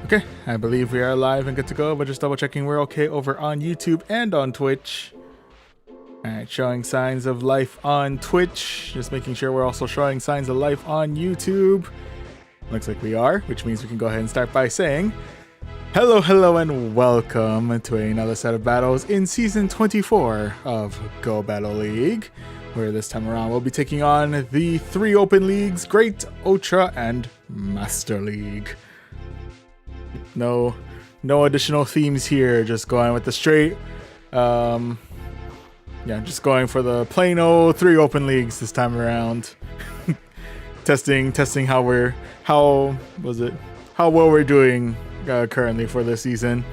Okay, I believe we are live and good to go, but just double checking we're okay over on YouTube and on Twitch. Alright, showing signs of life on Twitch. Just making sure we're also showing signs of life on YouTube. Looks like we are, which means we can go ahead and start by saying hello, hello, and welcome to another set of battles in Season 24 of Go Battle League, where this time around we'll be taking on the three open leagues, Great, Ultra, and Master League. No additional themes here, just going with the straight, just going for the plain old three open leagues this time around. testing how well we're doing currently for this season.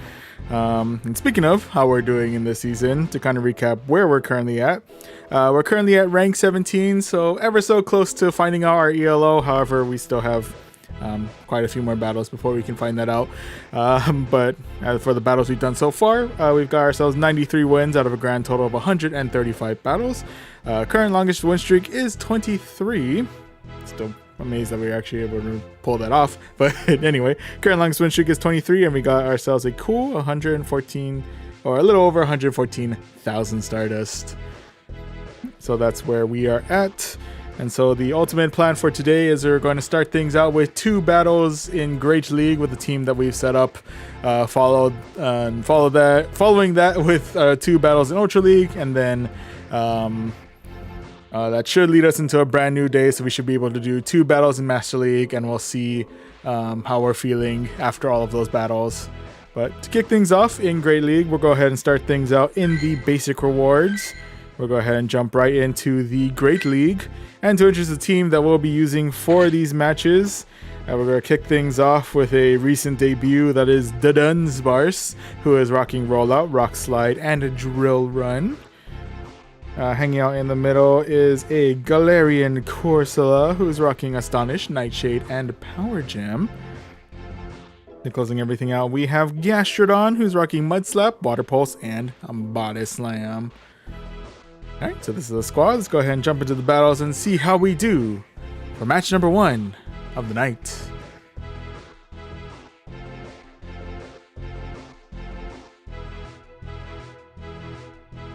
And speaking of how we're doing in this season, to kind of recap where we're currently at rank 17, so ever so close to finding out our ELO. However, we still have quite a few more battles before we can find that out. But for the battles we've done so far, we've got ourselves 93 wins out of a grand total of 135 battles. Current longest win streak is 23. Still amazed that we were actually able to pull that off. But anyway, current longest win streak is 23, and we got ourselves a cool 114, or a little over 114,000 Stardust. So that's where we are at. And so the ultimate plan for today is we're going to start things out with two battles in Great League with the team that we've set up. Following that with two battles in Ultra League, and then that should lead us into a brand new day. So we should be able to do two battles in Master League, and we'll see how we're feeling after all of those battles. But to kick things off in Great League, we'll go ahead and start things out in the basic rewards. We'll go ahead and jump right into the Great League. And to introduce the team that we'll be using for these matches, we're going to kick things off with a recent debut, that is the Dunsparce, who is rocking Rollout, Rock Slide, and a Drill Run. Hanging out in the middle is a Galarian Corsola, who is rocking Astonish, Nightshade, and Power Gem. And closing everything out, we have Gastrodon, who's rocking Mud Slap, Water Pulse, and Body Slam. Alright, so this is the squad. Let's go ahead and jump into the battles and see how we do for match number 1 of the night.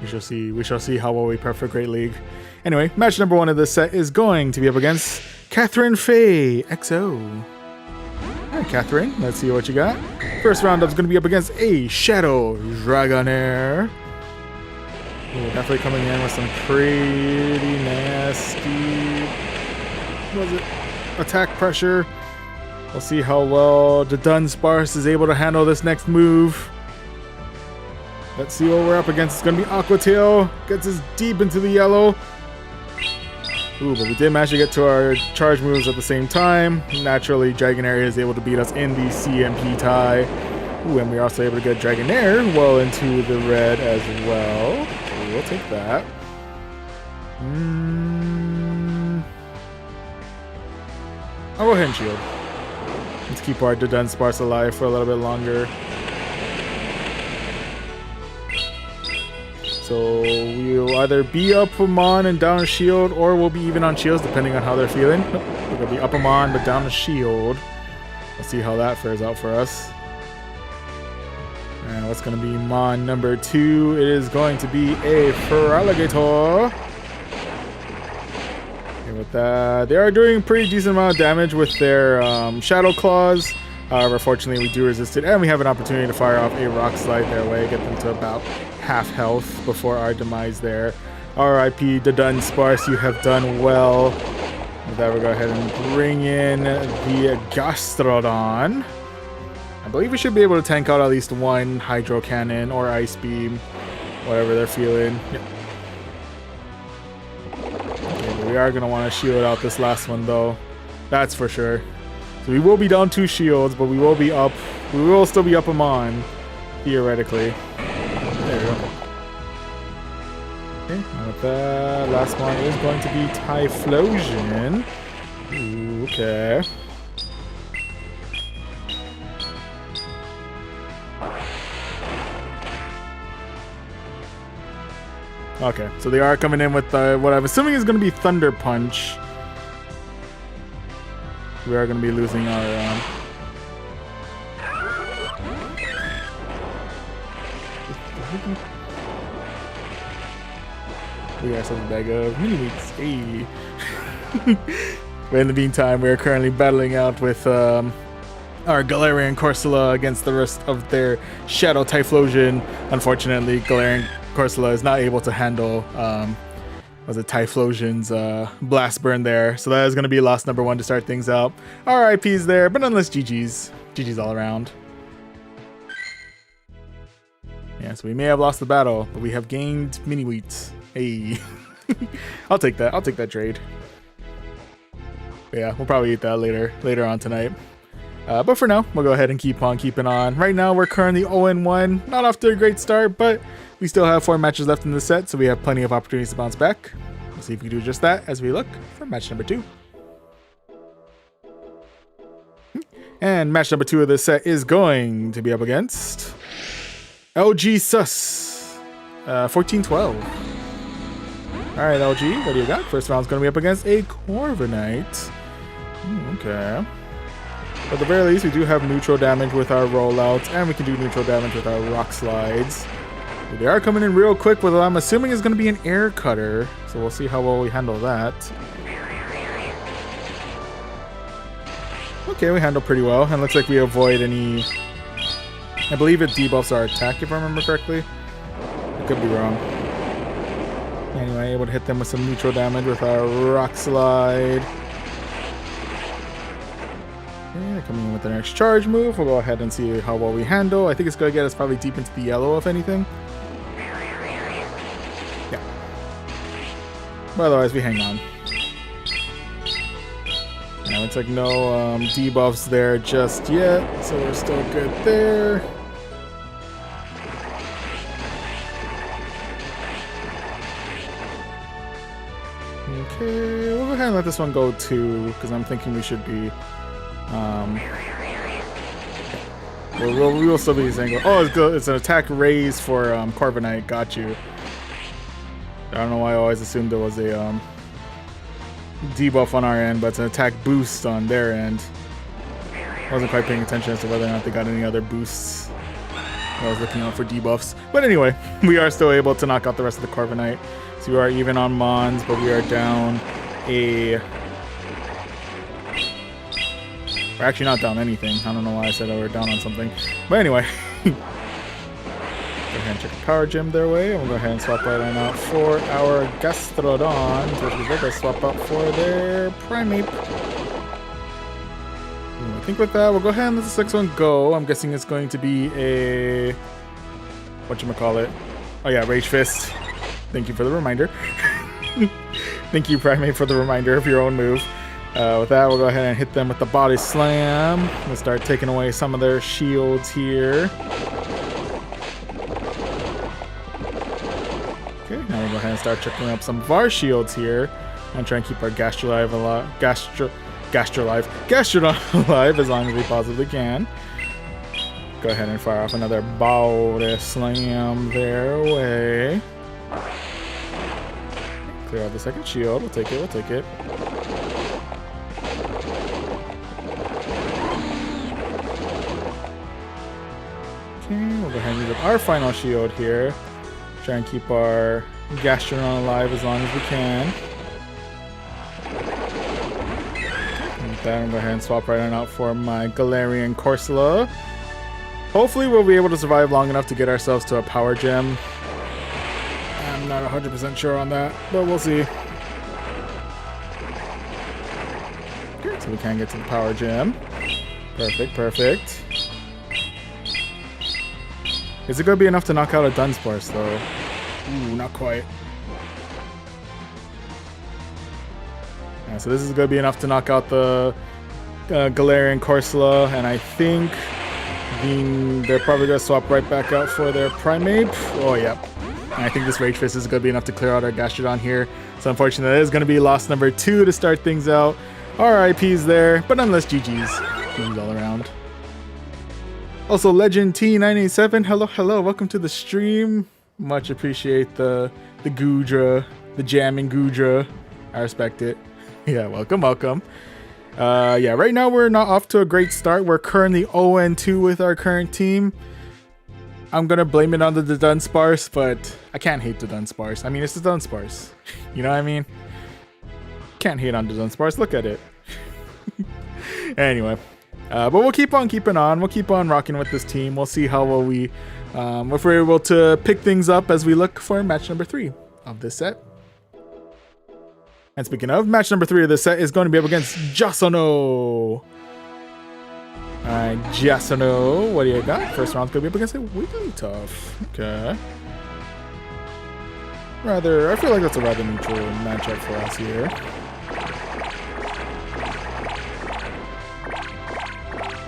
We shall see how well we prep for Great League. Anyway, match number 1 of this set is going to be up against Catherine Faye XO. Alright, Catherine, let's see what you got. First round up is going to be up against a Shadow Dragonair. Ooh, definitely coming in with some pretty nasty attack pressure. We'll see how well the Dunsparce is able to handle this next move. Let's see what we're up against. It's going to be Aqua Tail. Gets us deep into the yellow. Ooh, but we did manage to get to our charge moves at the same time. Naturally, Dragonair is able to beat us in the CMP tie. Ooh, and we're also able to get Dragonair well into the red as well. We'll take that. I'll go ahead and shield. Let's keep our Dunsparce alive for a little bit longer. So we'll either be up them on and down a shield, or we'll be even on shields depending on how they're feeling. Nope, we're gonna be up them on but down a shield. Let's see how that fares out for us. And what's going to be Mon number 2? It is going to be a Feraligatr. And with that, they are doing pretty decent amount of damage with their Shadow Claws. However, fortunately, we do resist it, and we have an opportunity to fire off a Rock Slide their way, get them to about half health before our demise there. RIP the Dunsparce, you have done well. With that, we'll go ahead and bring in the Gastrodon. I believe we should be able to tank out at least one Hydro Cannon or Ice Beam, whatever they're feeling. Yep. Okay, we are going to want to shield out this last one, though. That's for sure. So we will be down 2 shields, but we will be up. We will still be up them on, theoretically. There we go. Okay, and with that, last one is going to be Typhlosion. Ooh, okay. Okay, so they are coming in with what I'm assuming is going to be Thunder Punch. We are going to be losing our We got ourselves a bag of mini meats. Hey. But in the meantime, we're currently battling out with our Galarian Corsola against the rest of their Shadow Typhlosion. Unfortunately, Galarian Corsola is not able to handle was it Typhlosion's Blast Burn there. So that is going to be loss number 1 to start things out. RIPs there, but nonetheless GG's. GG's all around. Yeah, so we may have lost the battle, but we have gained mini wheats. Hey. I'll take that. I'll take that trade. But yeah, we'll probably eat that later on tonight. But for now, we'll go ahead and keep on keeping on. Right now, we're currently 0-1. Not off to a great start, but we still have 4 matches left in the set, so we have plenty of opportunities to bounce back. We'll see if we can do just that as we look for match number 2. And match number 2 of this set is going to be up against LG Sus 14-12. Alright, LG, what do you got? First round's going to be up against a Corviknight. Okay. At the very least, we do have neutral damage with our rollouts, and we can do neutral damage with our rock slides. But they are coming in real quick with what I'm assuming is going to be an air cutter. So we'll see how well we handle that. Okay, we handle pretty well. And looks like we avoid any... I believe it debuffs our attack, if I remember correctly. I could be wrong. Anyway, able to hit them with some neutral damage with our rock slide. Okay, coming in with the next charge move. We'll go ahead and see how well we handle. I think it's going to get us probably deep into the yellow, if anything. Yeah. But otherwise, we hang on. Yeah, looks like no debuffs there just yet, so we're still good there. Okay, we'll go ahead and let this one go too, because I'm thinking we should be... we will still be using... Oh, it's good. It's an attack raise for Corviknight. Got you. I don't know why I always assumed there was a debuff on our end, but it's an attack boost on their end. I wasn't quite paying attention as to whether or not they got any other boosts. I was looking out for debuffs. But anyway, we are still able to knock out the rest of the Corviknight. So we are even on Mons, but we are down a... We're actually not down anything. I don't know why I said that we're down on something. But anyway. Go ahead and check the power gem their way. And we'll go ahead and swap right on out for our Gastrodon. So we're going to swap out for their Primeape. I think with that, we'll go ahead and let this next one go. I'm guessing it's going to be a... Whatchamacallit? Oh yeah, Rage Fist. Thank you for the reminder. Thank you, Primeape, for the reminder of your own move. With that, we'll go ahead and hit them with the Body Slam. We'll start taking away some of their shields here. Okay, now we'll go ahead and start checking up some of our shields here. I'm going to try and keep our Gastrodon alive as long as we possibly can. Go ahead and fire off another Body Slam their way. Clear out the second shield. We'll take it. We'll take it. Okay, we'll go ahead and use up our final shield here. Try and keep our Gastrodon alive as long as we can. And with that, I'm going to go ahead and swap right on out for my Galarian Corsola. Hopefully, we'll be able to survive long enough to get ourselves to a power gem. I'm not 100% sure on that, but we'll see. Okay, so we can get to the power gem. Perfect, perfect. Is it going to be enough to knock out a Dunsparce, though? Ooh, not quite. Yeah, so this is going to be enough to knock out the Galarian Corsola, and I think they're probably going to swap right back out for their Primeape. Oh, yeah. And I think this Rage Fist is going to be enough to clear out our Gastrodon here. So unfortunately, that is going to be loss number 2 to start things out. RIPs there, but nonetheless, GG's. GG's all around. Also, Legend T987, hello, welcome to the stream. Much appreciate the Goodra, the jamming Goodra. I respect it. Yeah, welcome. Yeah, right now we're not off to a great start. We're currently 0-2 with our current team. I'm gonna blame it on the Dunsparce, but I can't hate the Dunsparce. I mean, it's the Dunsparce. You know what I mean? Can't hate on the Dunsparce. Look at it. Anyway, but we'll keep on keeping on. We'll keep on rocking with this team. We'll see how well we, if we're able to pick things up as we look for match number 3 of this set. And speaking of, match number 3 of this set is going to be up against Jasano. Alright, Jasano, what do you got? First round's going to be up against a Wigglytuff. Okay. I feel like that's a rather neutral matchup for us here.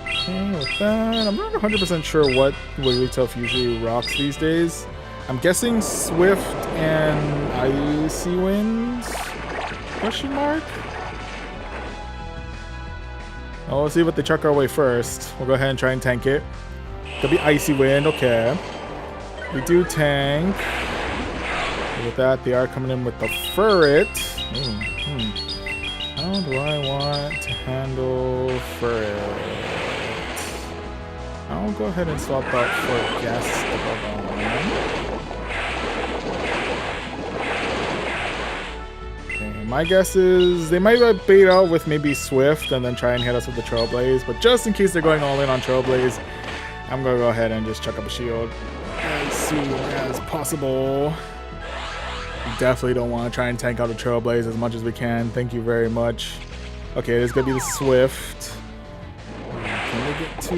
Okay, with that, I'm not 100% sure what Wigglytuff usually rocks these days. I'm guessing Swift and Icy Winds? Question mark? Oh, let's see what they chuck our way first. We'll go ahead and try and tank it. Could be Icy Wind, okay. We do tank. With that, they are coming in with the Furret. How do I want to handle Furret? I'll go ahead and swap out for Gastrodon. My guess is they might bait out with maybe Swift and then try and hit us with the Trailblaze, but just in case they're going all in on Trailblaze, I'm going to go ahead and just chuck up a shield as soon as possible. We definitely don't want to try and tank out a Trailblaze as much as we can. Thank you very much. Okay, it's going to be the Swift. Can they get to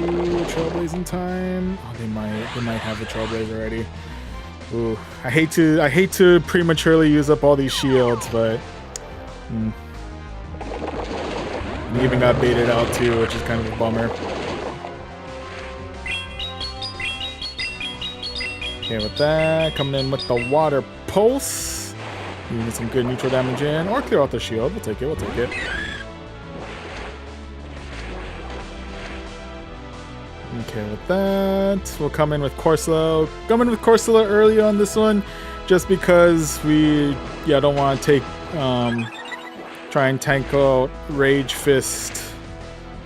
Trailblaze in time? Oh, they might have the Trailblaze already. Ooh, I hate to prematurely use up all these shields, but we even got baited out too, which is kind of a bummer. Okay, with that, coming in with the Water Pulse. We need some good neutral damage in, or clear out the shield. We'll take it, we'll take it. Okay, with that, we'll come in with Corsola. Come in with Corsola early on this one, just because we, don't want to take, try and tank out Rage Fist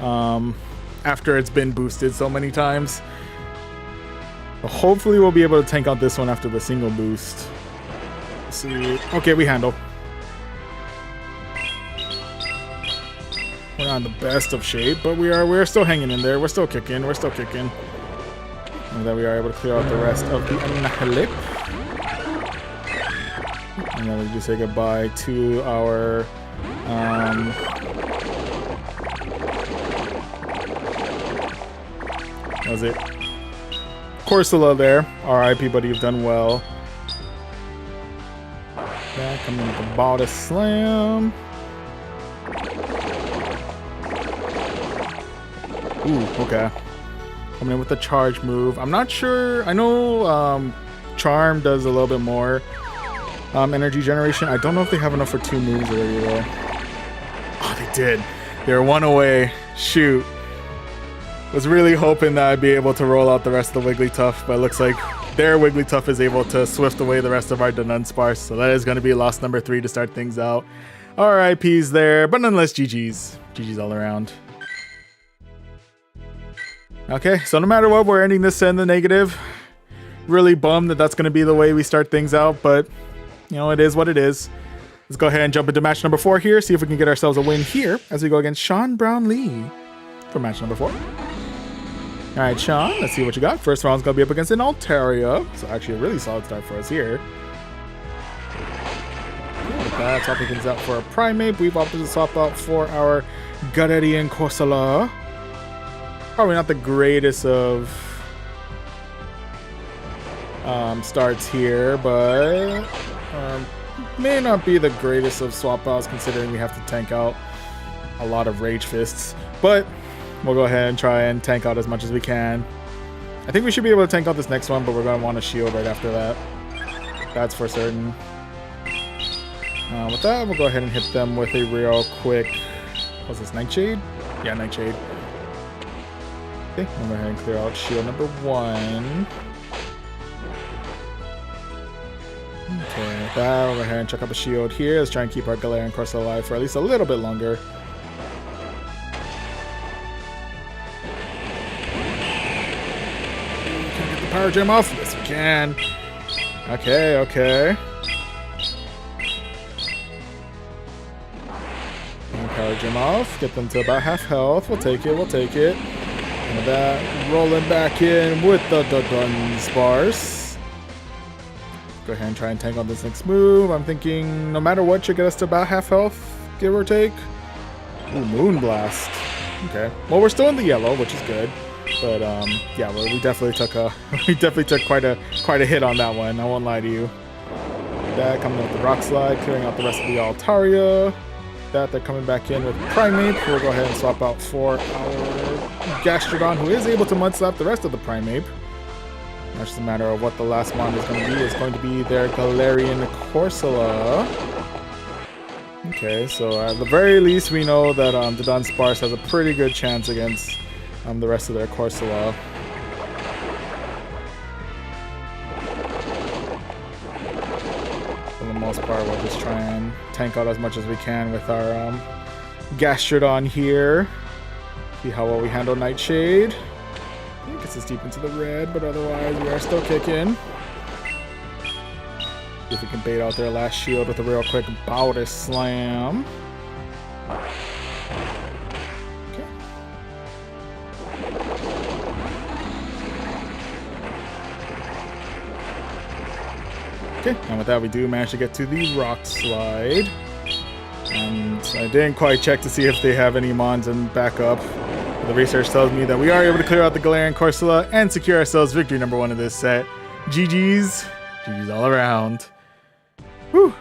after it's been boosted so many times. But hopefully we'll be able to tank out this one after the single boost. Let's see. Okay, we handle. We're not in the best of shape, but we're still hanging in there. We're still kicking. We're still kicking. And then we are able to clear out the rest of the Annihilate. And then we just say goodbye to our what was it? Corsola there. RIP, buddy, you've done well. Yeah, coming with the Baldus Slam. Ooh, okay. Coming in with the charge move. I'm not sure. I know Charm does a little bit more energy generation. I don't know if they have enough for 2 moves already, though. Oh, they did. They're 1 away. Shoot. Was really hoping that I'd be able to roll out the rest of the Wigglytuff, but it looks like their Wigglytuff is able to swift away the rest of our Dunsparce. So that is going to be loss number 3 to start things out. RIPs there, but nonetheless, GG's. GG's all around. Okay, so no matter what, we're ending this in the negative. Really bummed that that's going to be the way we start things out, but, it is what it is. Let's go ahead and jump into match number 4 here, see if we can get ourselves a win here as we go against Sean Brownlee for match number 4. All right, Sean, let's see what you got. First round's going to be up against an Altaria, so actually a really solid start for us here. With that, swapping things out for a Primate. We've opted to swap out for our Gardevoir Corsola. Probably not the greatest of starts here, but may not be the greatest of swap outs considering we have to tank out a lot of Rage Fists. But we'll go ahead and try and tank out as much as we can. I think we should be able to tank out this next one, but we're going to want a shield right after that. That's for certain. With that, we'll go ahead and hit them with a real quick... What's this, Nightshade? Yeah, Nightshade. Okay, we'll go ahead and clear out shield number 1. Okay, with that, we'll go ahead and chuck up a shield here. Let's try and keep our Galarian Corsola alive for at least a little bit longer. the power gem off. Yes, we can. Okay, okay. Power gem off. Get them to about half health. We'll take it. We'll take it. And with that, rolling back in with the Dunsparce. Go ahead and try and tank on this next move. I'm thinking no matter what, should get us to about half health, give or take. Ooh, Moonblast. Okay. Well, we're still in the yellow, which is good. But yeah, we definitely took quite a hit on that one. I won't lie to you. That coming with the Rock Slide, clearing out the rest of the Altaria. That they're coming back in with Primate. We'll go ahead and swap out for our Gastrodon, who is able to mudslap the rest of the Primate. That's just a matter of what the last mon is going to be. It's going to be their Galarian Corsola. Okay, so at the very least, we know that the Dunsparce has a pretty good chance against the rest of their Corsola. For the most part, we'll just try and tank out as much as we can with our Gastrodon here. See how well we handle Nightshade. I think it's deep into the red, but otherwise we are still kicking. See if we can bait out their last shield with a real quick Bowdus Slam. Okay, and with that we do manage to get to the Rock Slide. And I didn't quite check to see if they have any mons in backup. But the research tells me that we are able to clear out the Galarian Corsola and secure ourselves victory number 1 of this set. GG's. GG's all around. Whew.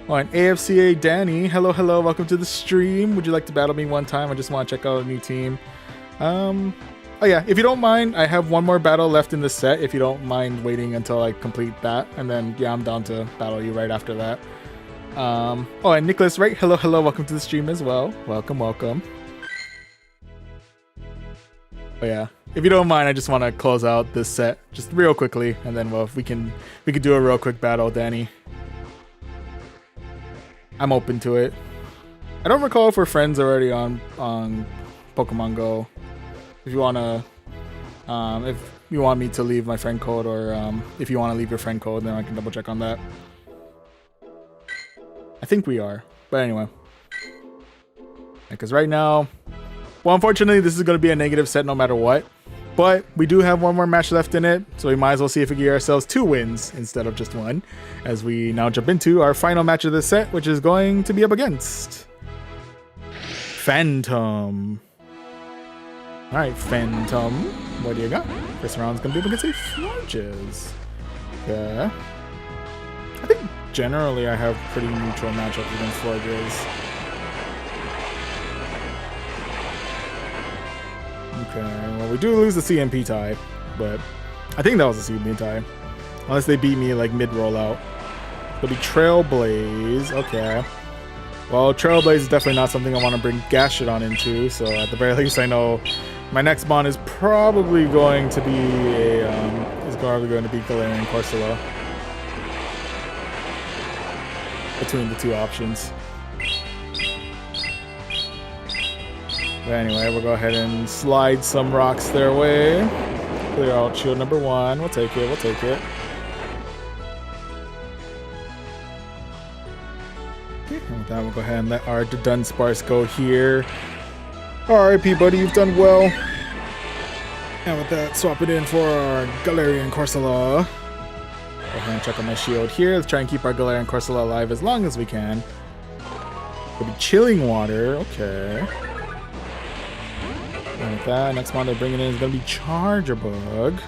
Oh, and AFCA Danny, hello, hello, welcome to the stream. Would you like to battle me one time? I just want to check out a new team. Oh yeah, if you don't mind, I have one more battle left in this set, if you don't mind waiting until I complete that. And then, yeah, I'm down to battle you right after that. Oh, and Nicholas, right? Hello, hello, welcome to the stream as well. Welcome, welcome. Oh yeah, if you don't mind, I just want to close out this set just real quickly. And then, well, if we can do a real quick battle, Danny. I'm open to it. I don't recall if we're friends already on Pokemon Go. If you wanna, if you want me to leave my friend code, or if you want to leave your friend code, then I can double check on that. I think we are, but anyway. Because right now, well, unfortunately, this is going to be a negative set no matter what. But we do have one more match left in it, so we might as well see if we can get ourselves 2 wins instead of just 1. As we now jump into our final match of this set, which is going to be up against Phantom. Alright, Phantom, what do you got? This round's gonna be up against a Florges. Yeah. I think generally I have pretty neutral matchups against Florges. Okay, well we do lose the CMP tie, but I think that was a CMP tie. Unless they beat me like mid-rollout. It'll be Trailblaze, okay. Well, Trailblaze is definitely not something I want to bring Gastrodon into, so at the very least I know my next mon is probably going to be Galarian Corsola. Between the 2 options. But anyway, we'll go ahead and slide some rocks their way. Clear out shield number 1. We'll take it, we'll take it. Okay, and with that, we'll go ahead and let our Dunsparce go here. RIP, buddy, you've done well. And with that, swap it in for our Galarian Corsola. Go ahead and check on my shield here. Let's try and keep our Galarian Corsola alive as long as we can. It'll be Chilling Water, okay. And with that, next one they're bringing in is going to be Charger Bug.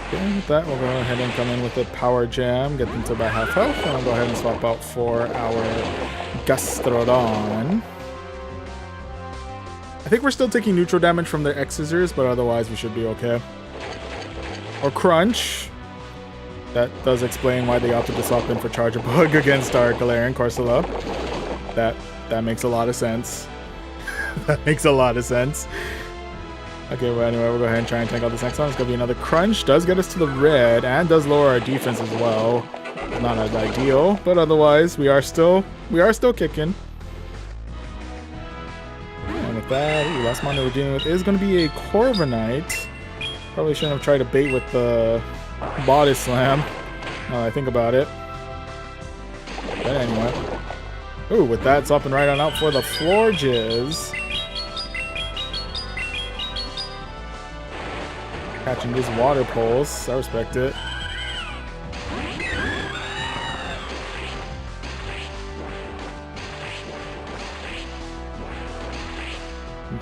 Okay, with that, we'll go ahead and come in with a Power Jam, get them to about half health, and I'll go ahead and swap out for our Gastrodon. I think we're still taking neutral damage from their X-Scissors, but otherwise we should be okay. Or Crunch. That does explain why they opted to swap in for Charger Bug against our Galarian Corsola. That makes a lot of sense. That makes a lot of sense. Okay, well anyway, we'll go ahead and try and tank out this next one. It's going to be another Crunch. Does get us to the red and does lower our defense as well. Not as ideal, but otherwise we are still kicking. with that. Ooh, last mon that we're dealing with is going to be a Corviknight. Probably shouldn't have tried to bait with the Body Slam. I think about it. But anyway. Ooh, with that, swapping right on out for the Floor Jizz. Catching this Water Pulse. I respect it.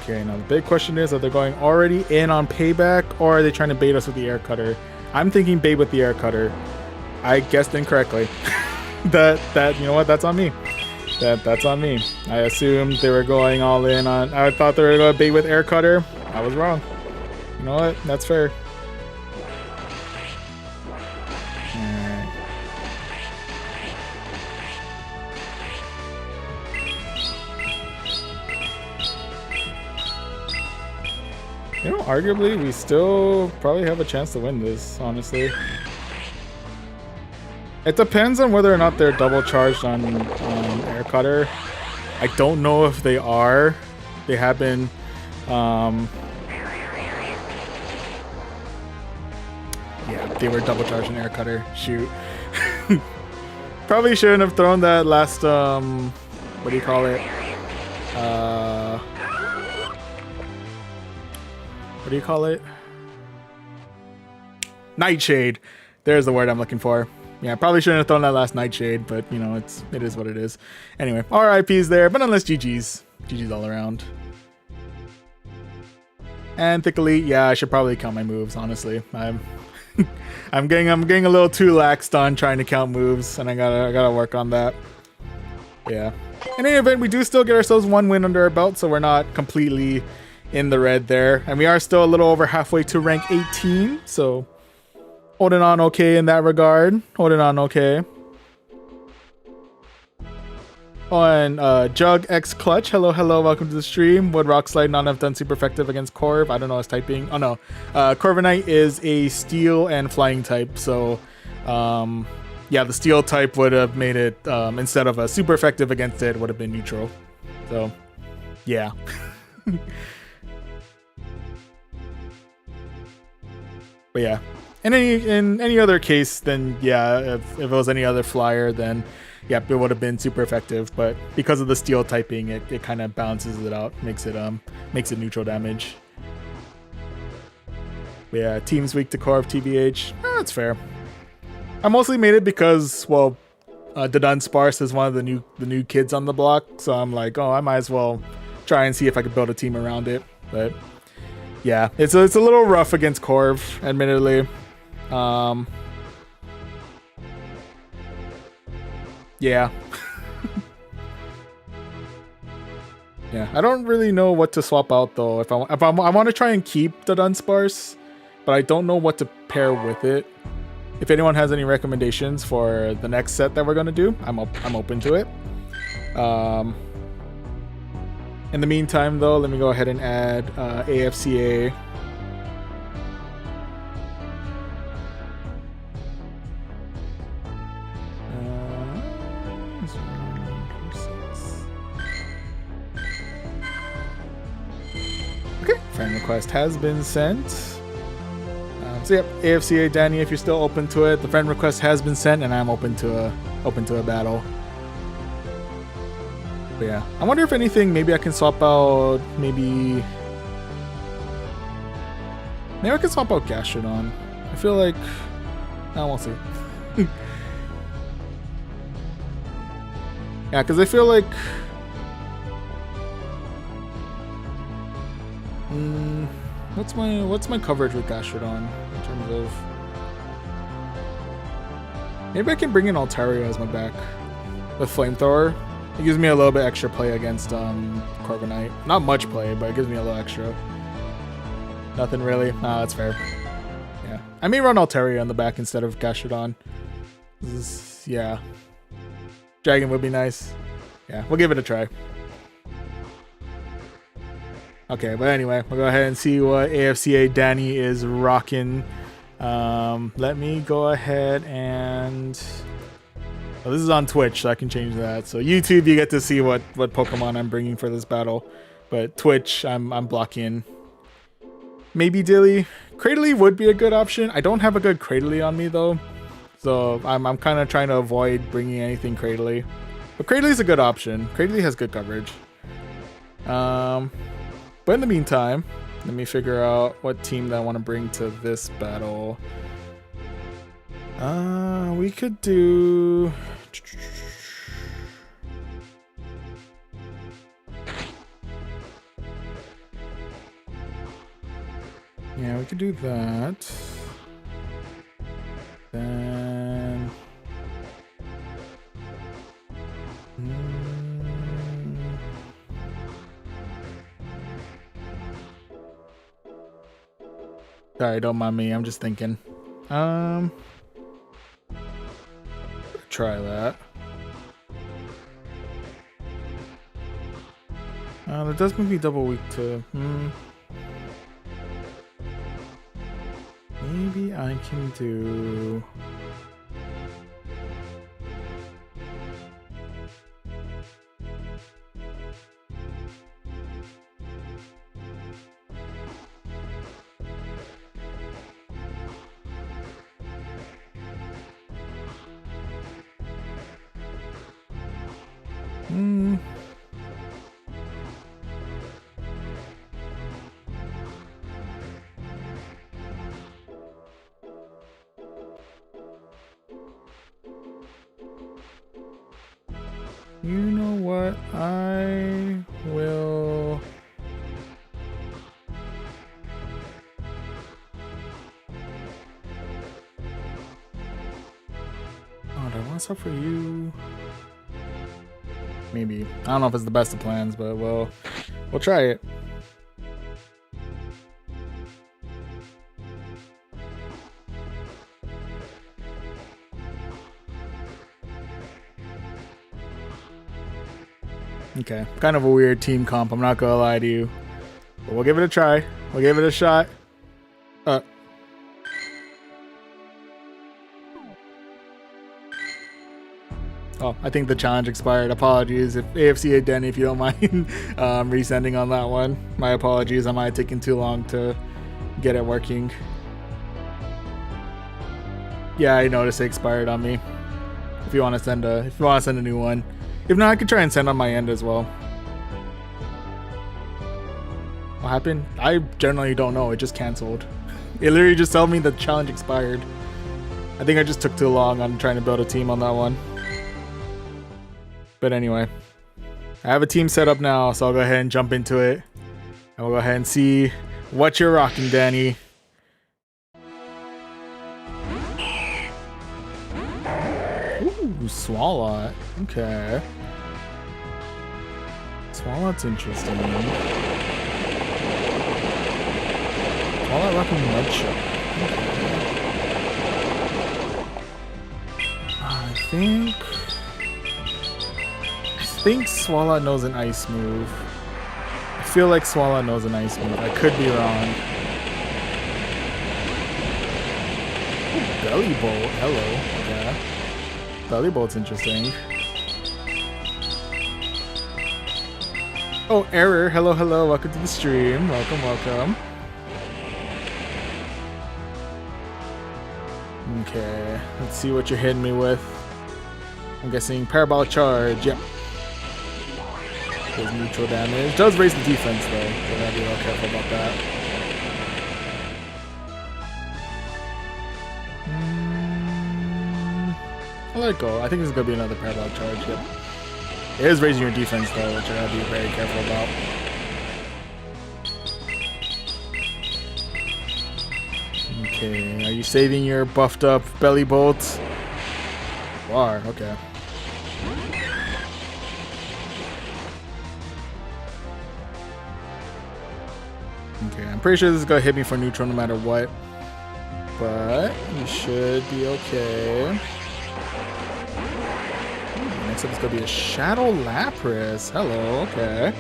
Okay, now the big question is, are they going already in on payback, or are they trying to bait us with the air cutter? I'm thinking bait with the air cutter. I guessed incorrectly. that you know what? That's on me. That's on me. I assumed they were going all in on. I thought they were going to bait with air cutter. I was wrong. You know what? That's fair. You know, arguably, we still probably have a chance to win this, honestly. It depends on whether or not they're double charged on Air Cutter. I don't know if they are. They have been... yeah, they were double charged on Air Cutter. Shoot. Probably shouldn't have thrown that last... what do you call it? What do you call it? Nightshade. There's the word I'm looking for. Yeah, probably shouldn't have thrown that last Nightshade, but you know, it is what it is. Anyway, RIP's there, but nonetheless, GG's. GG's all around. And Thickly, yeah, I should probably count my moves, honestly. I'm getting a little too laxed on trying to count moves, and I gotta work on that. Yeah. In any event, we do still get ourselves one win under our belt, so we're not completely in the red there, and we are still a little over halfway to rank 18, so holding on okay in that regard. Holding on okay. Oh, and Jug X Clutch, hello, welcome to the stream. Would Rock Slide not have done super effective against Corv? I don't know his typing. Oh no, Corviknight is a steel and flying type, so yeah, the steel type would have made it, instead of a super effective against it, would have been neutral. So yeah. But yeah, in any other case, then yeah, if it was any other flyer, then yeah, it would have been super effective. But because of the steel typing, it kind of balances it out, makes it neutral damage. But yeah, team's weak to Corv, TBH. That's fair. I mostly made it because, well, Dudunsparce is one of the new kids on the block, so I'm like, oh, I might as well try and see if I could build a team around it. But yeah, it's a little rough against Corv, admittedly. Yeah. Yeah, I don't really know what to swap out though. If I want to try and keep the Dunsparce, but I don't know what to pair with it. If anyone has any recommendations for the next set that we're gonna do, I'm open to it. In the meantime, though, let me go ahead and add AFCA. Okay, friend request has been sent. So yep, AFCA Danny, if you're still open to it, the friend request has been sent, and I'm open to a battle. But yeah, I wonder if anything, maybe I can swap out, maybe I can swap out Gastrodon. I feel like, we'll see. Yeah, because I feel like, what's my coverage with Gastrodon in terms of, maybe I can bring in Altaria as my back with Flamethrower. It gives me a little bit extra play against Corviknight. Not much play, but it gives me a little extra. Nothing really. Nah, that's fair. Yeah. I may run Altaria on the back instead of Gastrodon. Yeah. Dragon would be nice. Yeah, we'll give it a try. Okay, but anyway, we'll go ahead and see what AFCA Danny is rocking. Let me go ahead and... Oh, this is on Twitch, so I can change that. So YouTube, you get to see what Pokemon I'm bringing for this battle. But Twitch, I'm blocking. Maybe Dilly. Cradley would be a good option. I don't have a good Cradley on me though, so I'm kind of trying to avoid bringing anything Cradley. But Cradley's a good option. Cradley has good coverage. But in the meantime, let me figure out what team that I want to bring to this battle. We could do. Yeah, we could do that. Then. Sorry, don't mind me. I'm just thinking. Try that. That does make me double weak too. Maybe I can do. You know what? I will. Oh, do I want stuff for you? Maybe. I don't know if it's the best of plans, but we'll try it. Okay, kind of a weird team comp, I'm not gonna lie to you. But we'll give it a try. We'll give it a shot. Oh, I think the challenge expired. Apologies. If AFC Denny, if you don't mind resending on that one. My apologies. I might have taken too long to get it working. Yeah, I noticed it expired on me. If you want to send a new one. If not, I could try and send on my end as well. What happened? I generally don't know. It just canceled. It literally just told me the challenge expired. I think I just took too long on trying to build a team on that one. But anyway, I have a team set up now, so I'll go ahead and jump into it. And we'll go ahead and see what you're rocking, Danny. Ooh, Swalot. Okay. Swalot's interesting. Swalot rocking Mudshot. Okay. I think Swalot knows an ice move. I feel like Swalot knows an ice move. I could be wrong. Ooh, Belly Bolt. Hello. Okay. Belly Bolt's interesting. Oh, Error. Hello, hello. Welcome to the stream. Welcome, welcome. Okay. Let's see what you're hitting me with. I'm guessing Parabolic Charge. Yep. Does neutral damage. Does raise the defense though, so gotta be real careful about that. I'll let it go. I think this is gonna be another Parabolic Charge. Yep. It is raising your defense though, which I gotta be very careful about. Okay, are you saving your buffed up Belly Bolt? You are, okay. Okay, I'm pretty sure this is gonna hit me for neutral no matter what. But you should be okay. Next up is gonna be a Shadow Lapras. Hello, okay.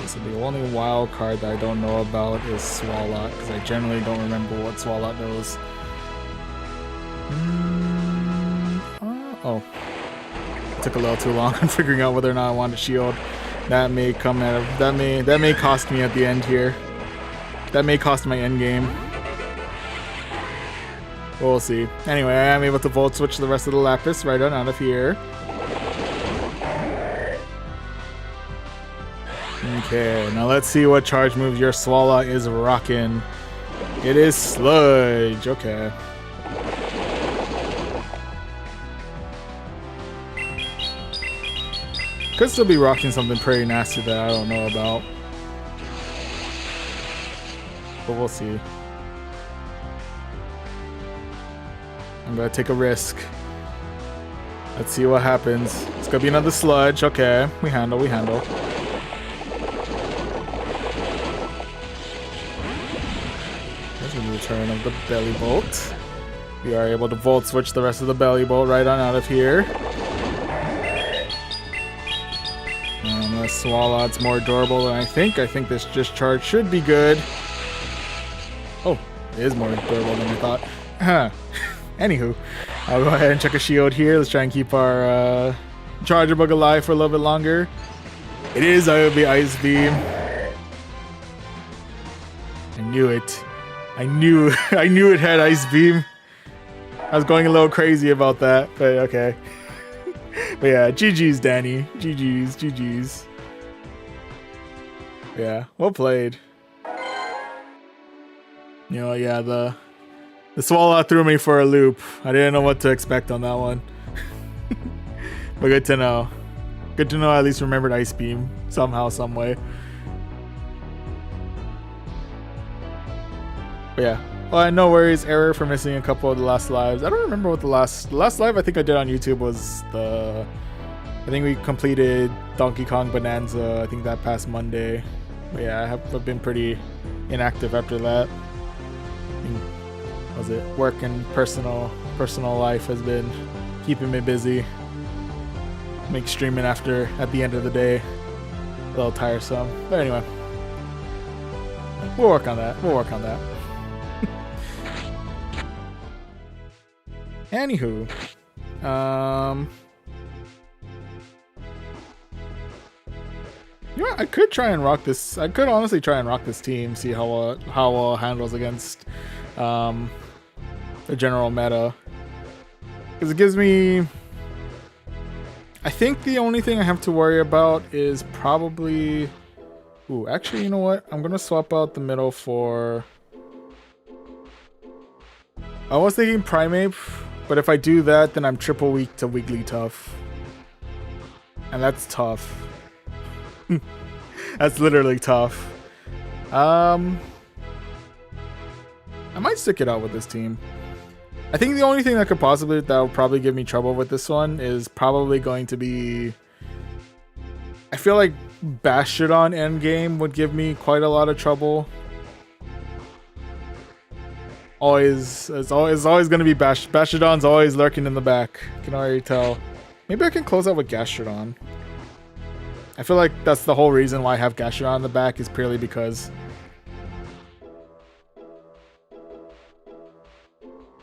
So the only wild card that I don't know about is Swalot, because I generally don't remember what Swalot knows. Oh. It took a little too long on figuring out whether or not I wanted a shield. That may come out of... That may cost me at the end here. That may cost my end game. We'll see. Anyway, I am able to Volt Switch the rest of the Lapis right on out of here. Okay, now let's see what charge moves your Swallow is rocking. It is Sludge. Okay. Could still be rocking something pretty nasty that I don't know about. But we'll see. I'm gonna take a risk. Let's see what happens. It's gonna be another Sludge. Okay, we handle. There's a return of the Belly Bolt. We are able to Volt Switch the rest of the Belly Bolt right on out of here. And the Swallow, it's more durable than I think. I think this discharge should be good. Oh, it is more durable than I thought. Anywho, I'll go ahead and check a shield here. Let's try and keep our Charger Bug alive for a little bit longer. It is the Ice Beam. I knew it. I knew it had Ice Beam. I was going a little crazy about that, but okay. But yeah, GG's, Danny. GG's. Yeah, well played. You know, yeah, the Swallow threw me for a loop. I didn't know what to expect on that one. But good to know. Good to know I at least remembered Ice Beam somehow, some way. But yeah. Well, no worries. Error for missing a couple of the last lives. I don't remember what the last live I think I did on YouTube was I think we completed Donkey Kong Bonanza, I think that past Monday. But yeah, I've been pretty inactive after that. Was it work and personal life has been keeping me busy. Make streaming at the end of the day a little tiresome. But anyway, we'll work on that. Anywho, you know, I could try and rock this. I could honestly try and rock this team, see how it handles against the general meta, because it gives me. I think the only thing I have to worry about is probably. Ooh, actually, you know what? I'm gonna swap out the middle for. I was thinking Primeape, but if I do that, then I'm triple weak to Wigglytuff, and that's tough. That's literally tough. I might stick it out with this team. I think the only thing that will probably give me trouble with this one is probably going to be. I feel like Bastiodon endgame would give me quite a lot of trouble. It's always going to be Bastiodon's always lurking in the back. I can already tell. Maybe I can close out with Gastrodon. I feel like that's the whole reason why I have Gastrodon in the back is purely because.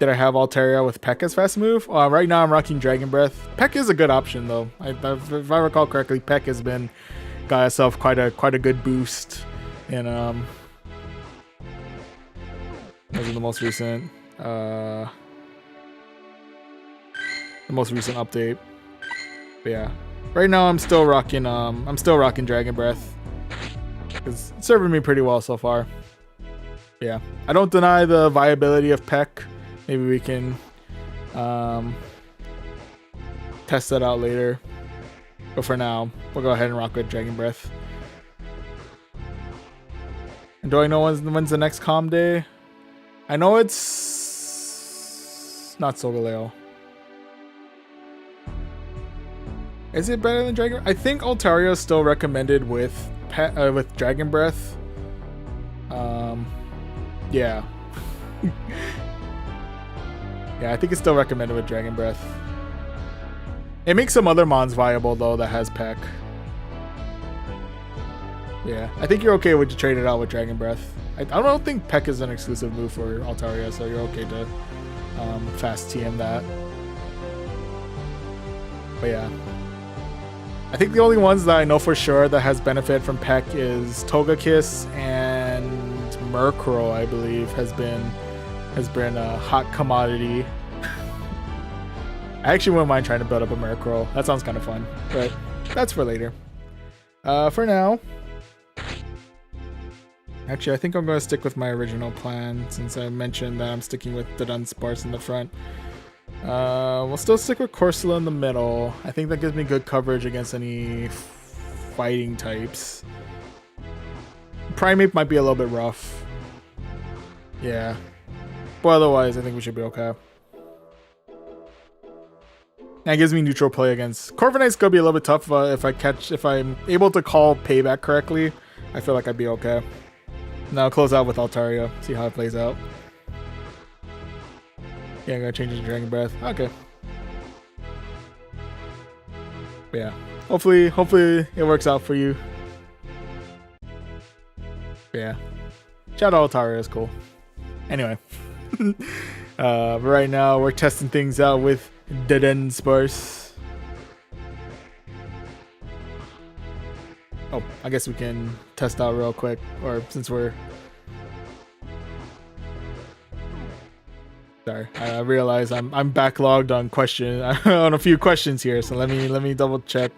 Did I have Altaria with Peck as fast move? Right now I'm rocking Dragon Breath. Peck is a good option though. If I recall correctly, Peck has got itself quite a good boost in those are the most recent update. But yeah. Right now I'm still rocking Dragon Breath. It's serving me pretty well so far. But yeah. I don't deny the viability of Peck. Maybe we can test that out later. But for now, we'll go ahead and rock with Dragon Breath. And do I know when's the next calm day? I know it's not Solgaleo. Is it better than Dragon? I think Altaria is still recommended with Dragon Breath. Yeah. Yeah, I think it's still recommended with Dragon Breath. It makes some other mons viable though that has Peck. Yeah, I think you're okay with to trade it out with Dragon Breath. I don't think Peck is an exclusive move for Altaria, so you're okay to fast TM that. But yeah. I think the only ones that I know for sure that has benefit from Peck is Togekiss and Murkrow, I believe, has been a hot commodity. I actually wouldn't mind trying to build up a Murkrow. That sounds kind of fun, but that's for later. For now, actually, I think I'm going to stick with my original plan since I mentioned that I'm sticking with the Dunsparce in the front. We'll still stick with Corsola in the middle. I think that gives me good coverage against any fighting types. Primeape might be a little bit rough. Yeah. But otherwise, I think we should be okay. That gives me neutral play against Corviknight's gonna be a little bit tough if I'm able to call payback correctly. I feel like I'd be okay. Now close out with Altaria, see how it plays out. Yeah, I'm gonna change it to Dragon Breath. Okay. But yeah, hopefully it works out for you. But yeah, Shadow Altaria is cool. Anyway, but right now we're testing things out with the Dunsparce. Oh, I guess we can test out real quick, or since we're... Sorry, I realize I'm backlogged on a few questions here, so let me double check.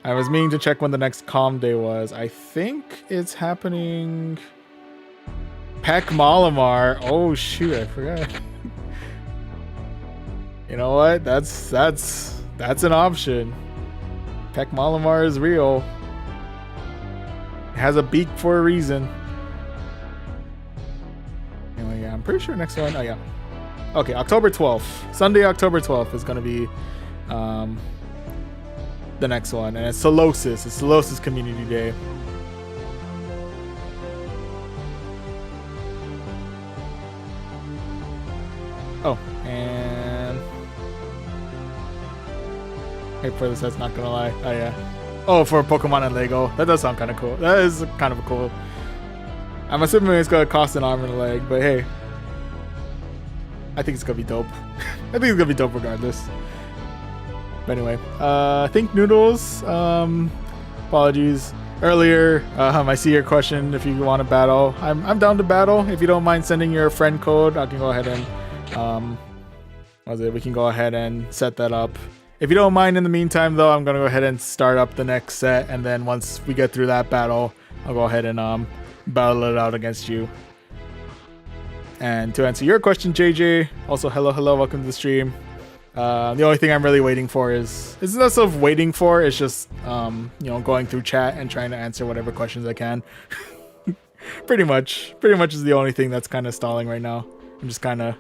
I was meaning to check when the next calm day was. I think it's happening... Peck Malamar. Oh shoot, I forgot. You know what? That's an option. Peck Malamar is real. It has a beak for a reason. Anyway, yeah, I'm pretty sure next one. Oh yeah. Okay, October 12th. Sunday, October 12th is gonna be the next one, and it's Solosis. It's Solosis Community Day. Oh, and wait for this. That's not gonna lie. Oh yeah. Oh, for Pokemon and Lego. That does sound kind of cool. That is kind of cool. I'm assuming it's gonna cost an arm and a leg, but hey, I think it's gonna be dope. I think it's gonna be dope regardless. But anyway, I think Noodles. Apologies. Earlier, I see your question. If you want to battle, I'm down to battle. If you don't mind sending your friend code, I can go ahead and we can go ahead and set that up. If you don't mind, in the meantime, though, I'm gonna go ahead and start up the next set, and then once we get through that battle, I'll go ahead and battle it out against you. And to answer your question, JJ, also hello, welcome to the stream. The only thing I'm really waiting for is less of waiting for, it's just going through chat and trying to answer whatever questions I can. pretty much is the only thing that's kind of stalling right now. I'm just kind of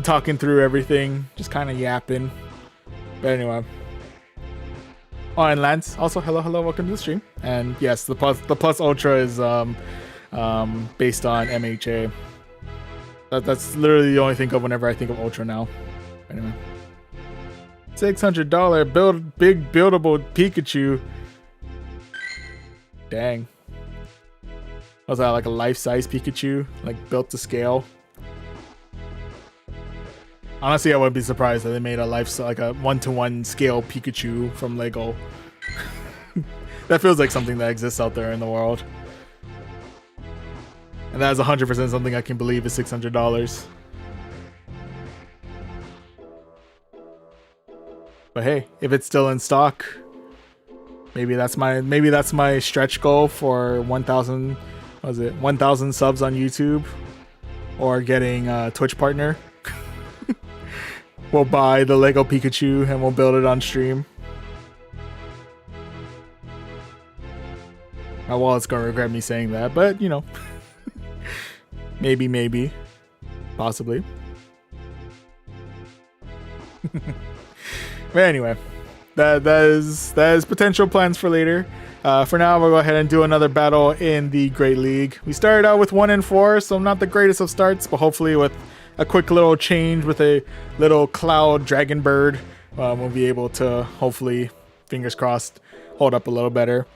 talking through everything, just kind of yapping. But anyway. Oh, and Lance, also hello, welcome to the stream. And yes, the plus ultra is based on MHA. That's literally the only thing of whenever I think of ultra now. Anyway. $600 big buildable Pikachu. Dang. Was that like a life-size Pikachu, like built to scale? Honestly, I wouldn't be surprised that they made a like a 1-to-1 scale Pikachu from Lego. That feels like something that exists out there in the world. And that is 100% something I can believe is $600. But hey, if it's still in stock, maybe that's my stretch goal for 1,000. Was it 1,000 subs on YouTube, or getting a Twitch partner? We'll buy the Lego Pikachu and we'll build it on stream. My wallet's gonna regret me saying that, but you know, maybe, possibly. But anyway, that is potential plans for later. For now, we'll go ahead and do another battle in the Great League. We started out with 1 and 4, so not the greatest of starts, but hopefully with a quick little change with a little Cloud Dragon Bird, we'll be able to hopefully, fingers crossed, hold up a little better.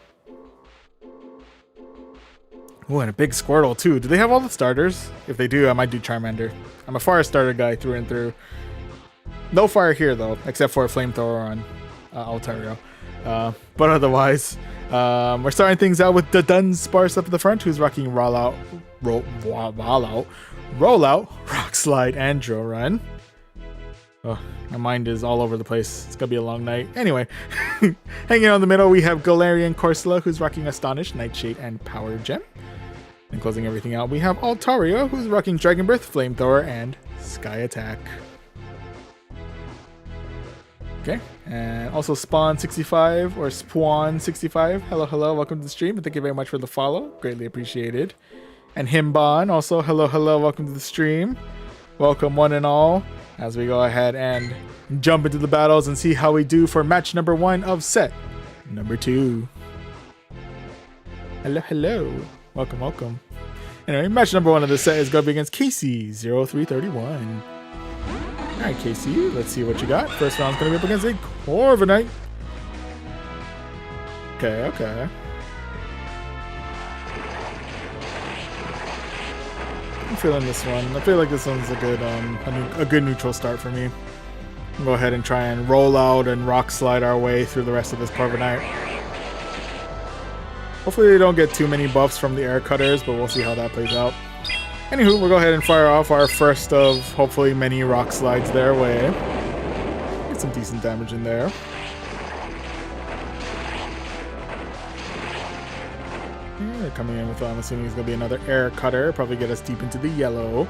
Oh, and a big Squirtle too. Do they have all the starters? If they do, I might do Charmander. I'm a fire starter guy through and through. No fire here though, except for a flamethrower Altario. But otherwise, we're starting things out with the Dunsparce up at the front, who's rocking Rollout, Rock Slide, and Drill Run. Oh, my mind is all over the place. It's gonna be a long night. Anyway, hanging out in the middle, we have Galarian Corsola, who's rocking Astonish, Nightshade, and Power Gem. And closing everything out, we have Altario, who's rocking Dragon Breath, Flamethrower, and Sky Attack. Okay, and also Spawn65 or Spawn65. Hello, welcome to the stream, and thank you very much for the follow. Greatly appreciated. And Himbon, also hello, welcome to the stream. Welcome one and all, as we go ahead and jump into the battles and see how we do for match number 1 of set number 2. Hello. Welcome. Anyway, match number 1 of the set is going to be against Casey0331. Alright, Casey, let's see what you got. First round's going to be up against a Corviknight. Okay. I'm feeling this one. I feel like this one's a good neutral start for me. I'll go ahead and try and roll out and rock slide our way through the rest of this Corviknight. Hopefully they don't get too many buffs from the air cutters, but we'll see how that plays out. Anywho, we'll go ahead and fire off our first of hopefully many rock slides their way. Get some decent damage in there. Yeah, they're coming in with, I'm assuming it's going to be another air cutter. Probably get us deep into the yellow.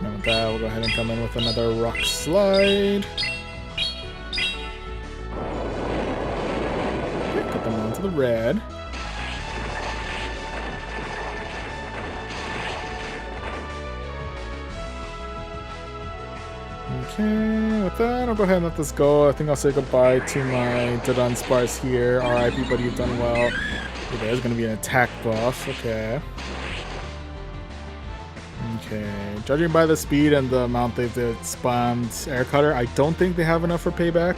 And with that, we'll go ahead and come in with another rock slide. Put them onto the red. Okay, with that, I'll go ahead and let this go. I think I'll say goodbye to my Dunsparce here. RIP, buddy, you've done well. Okay, there's going to be an attack buff. Okay, judging by the speed and the amount they've spammed air cutter, I don't think they have enough for payback.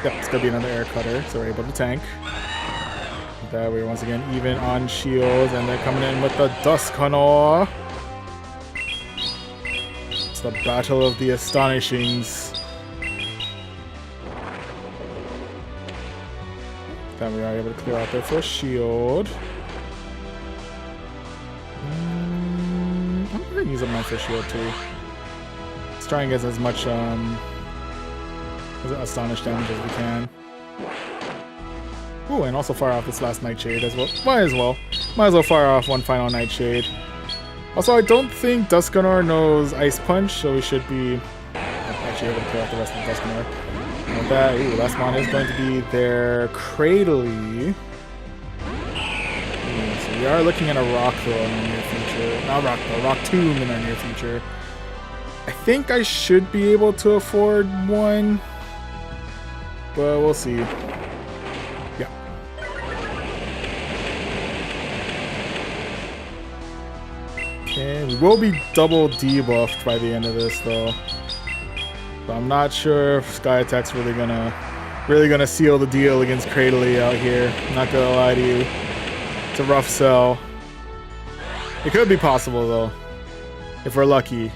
Yep, it's going to be another air cutter, so we're able to tank. With that, we're once again even on shields, and they're coming in with the Dusknoir. The battle of the astonishings. Then we are able to clear out their first shield. I'm going to use up my first shield too. Let's try and get as much astonish damage as we can. Ooh, and also fire off this last Nightshade as well. Might as well fire off one final Nightshade. Also, I don't think Dusknoir knows Ice Punch, so we should be actually able to clear out the rest of Dusknoir. And with that, last one is going to be their Cradily. So we are looking at a Rock Throw in our near future. Not Rock Throw, Rock Tomb in our near future. I think I should be able to afford one, but we'll see. Yeah. Okay, we will be double debuffed by the end of this though. But I'm not sure if Sky Attack's really gonna seal the deal against Cradily out here. I'm not gonna lie to you. It's a rough sell. It could be possible though, if we're lucky.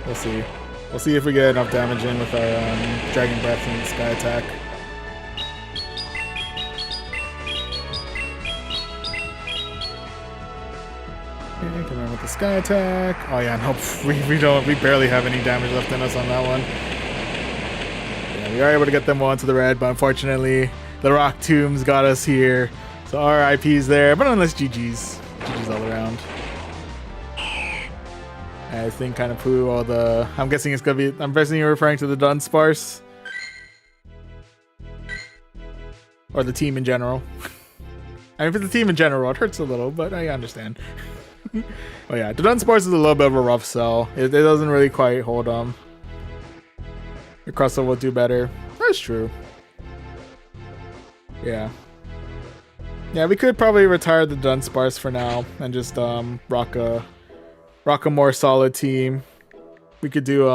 We'll see. We'll see if we get enough damage in with our Dragon Breath and Sky Attack. Okay, come in with the Sky Attack. Oh yeah, nope. We barely have any damage left in us on that one. Yeah, we are able to get them on to the red, but unfortunately, the Rock Tombs got us here. So RIP's there, but unless GG's. GG's all around. I think kind of poo all the... I'm guessing it's going to be... I'm guessing you're referring to the Dunsparce. Or the team in general. I mean, if it's the team in general, it hurts a little, but I understand. Oh yeah, the Dunsparce is a little bit of a rough sell. It doesn't really quite hold on. The Crustle will do better. That's true. Yeah. Yeah, we could probably retire the Dunsparce for now and just rock a more solid team. We could do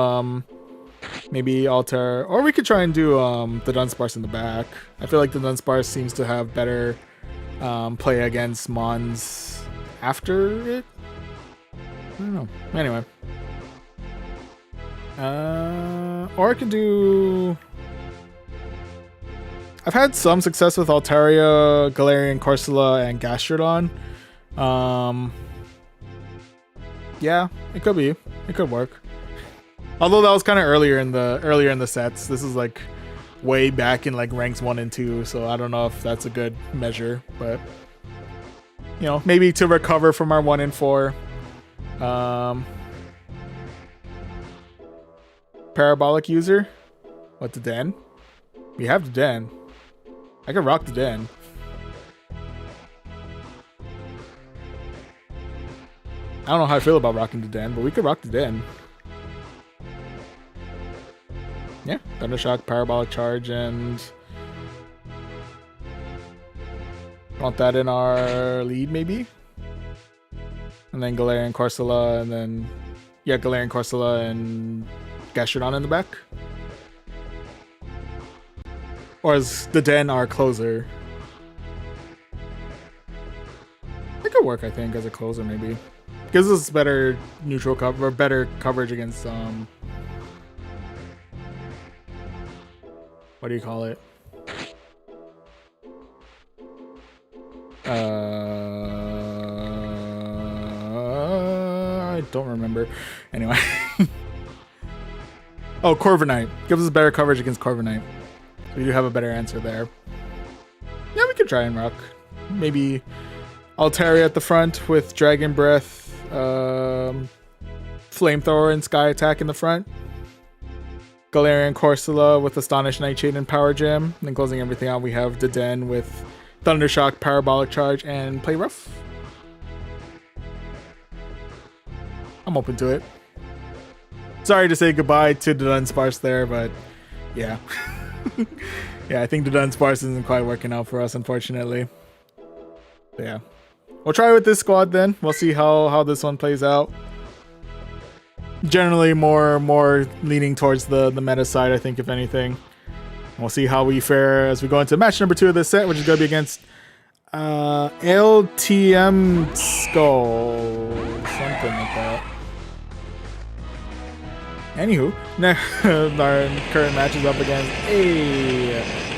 maybe alter, or we could try and do the Dunsparce in the back. I feel like the Dunsparce seems to have better play against Mons after it. I don't know. Anyway. Or I could do... I've had some success with Altaria, Galarian, Corsola, and Gastrodon. Yeah, it could be. It could work. Although that was kind of earlier in the sets. This is like way back in like ranks 1 and 2, so I don't know if that's a good measure, but you know, maybe to recover from our 1 and 4. Parabolic user? What, the Den? We have the Den. I could rock the Den. I don't know how I feel about rocking the Den, but we could rock the Den. Yeah, Thundershock, Parabolic Charge, and want that in our lead maybe? And then Galarian, Corsola, and then yeah, Galarian, Corsola, and Gastrodon in the back. Or is the Den our closer? It could work, I think, as a closer maybe. Gives us better neutral cover, or better coverage against what do you call it? I don't remember. Anyway. Oh, Corviknight. Gives us better coverage against Corviknight. So we do have a better answer there. Yeah, we could try and rock. Maybe Altaria at the front with Dragon Breath, Flamethrower and Sky Attack in the front. Galarian, Corsola with Astonish, Nightshade, and Power Gem. And then closing everything out, we have the Den with Thundershock, Parabolic Charge, and Play Rough. I'm open to it. Sorry to say goodbye to the Dunsparce there, but yeah. Yeah, I think the Dunsparce isn't quite working out for us, unfortunately. But yeah. We'll try with this squad then. We'll see how this one plays out. Generally more leaning towards the meta side, I think, if anything. We'll see how we fare as we go into match number 2 of this set, which is going to be against LTM Skull. Something like that. Anywho, our current match is up against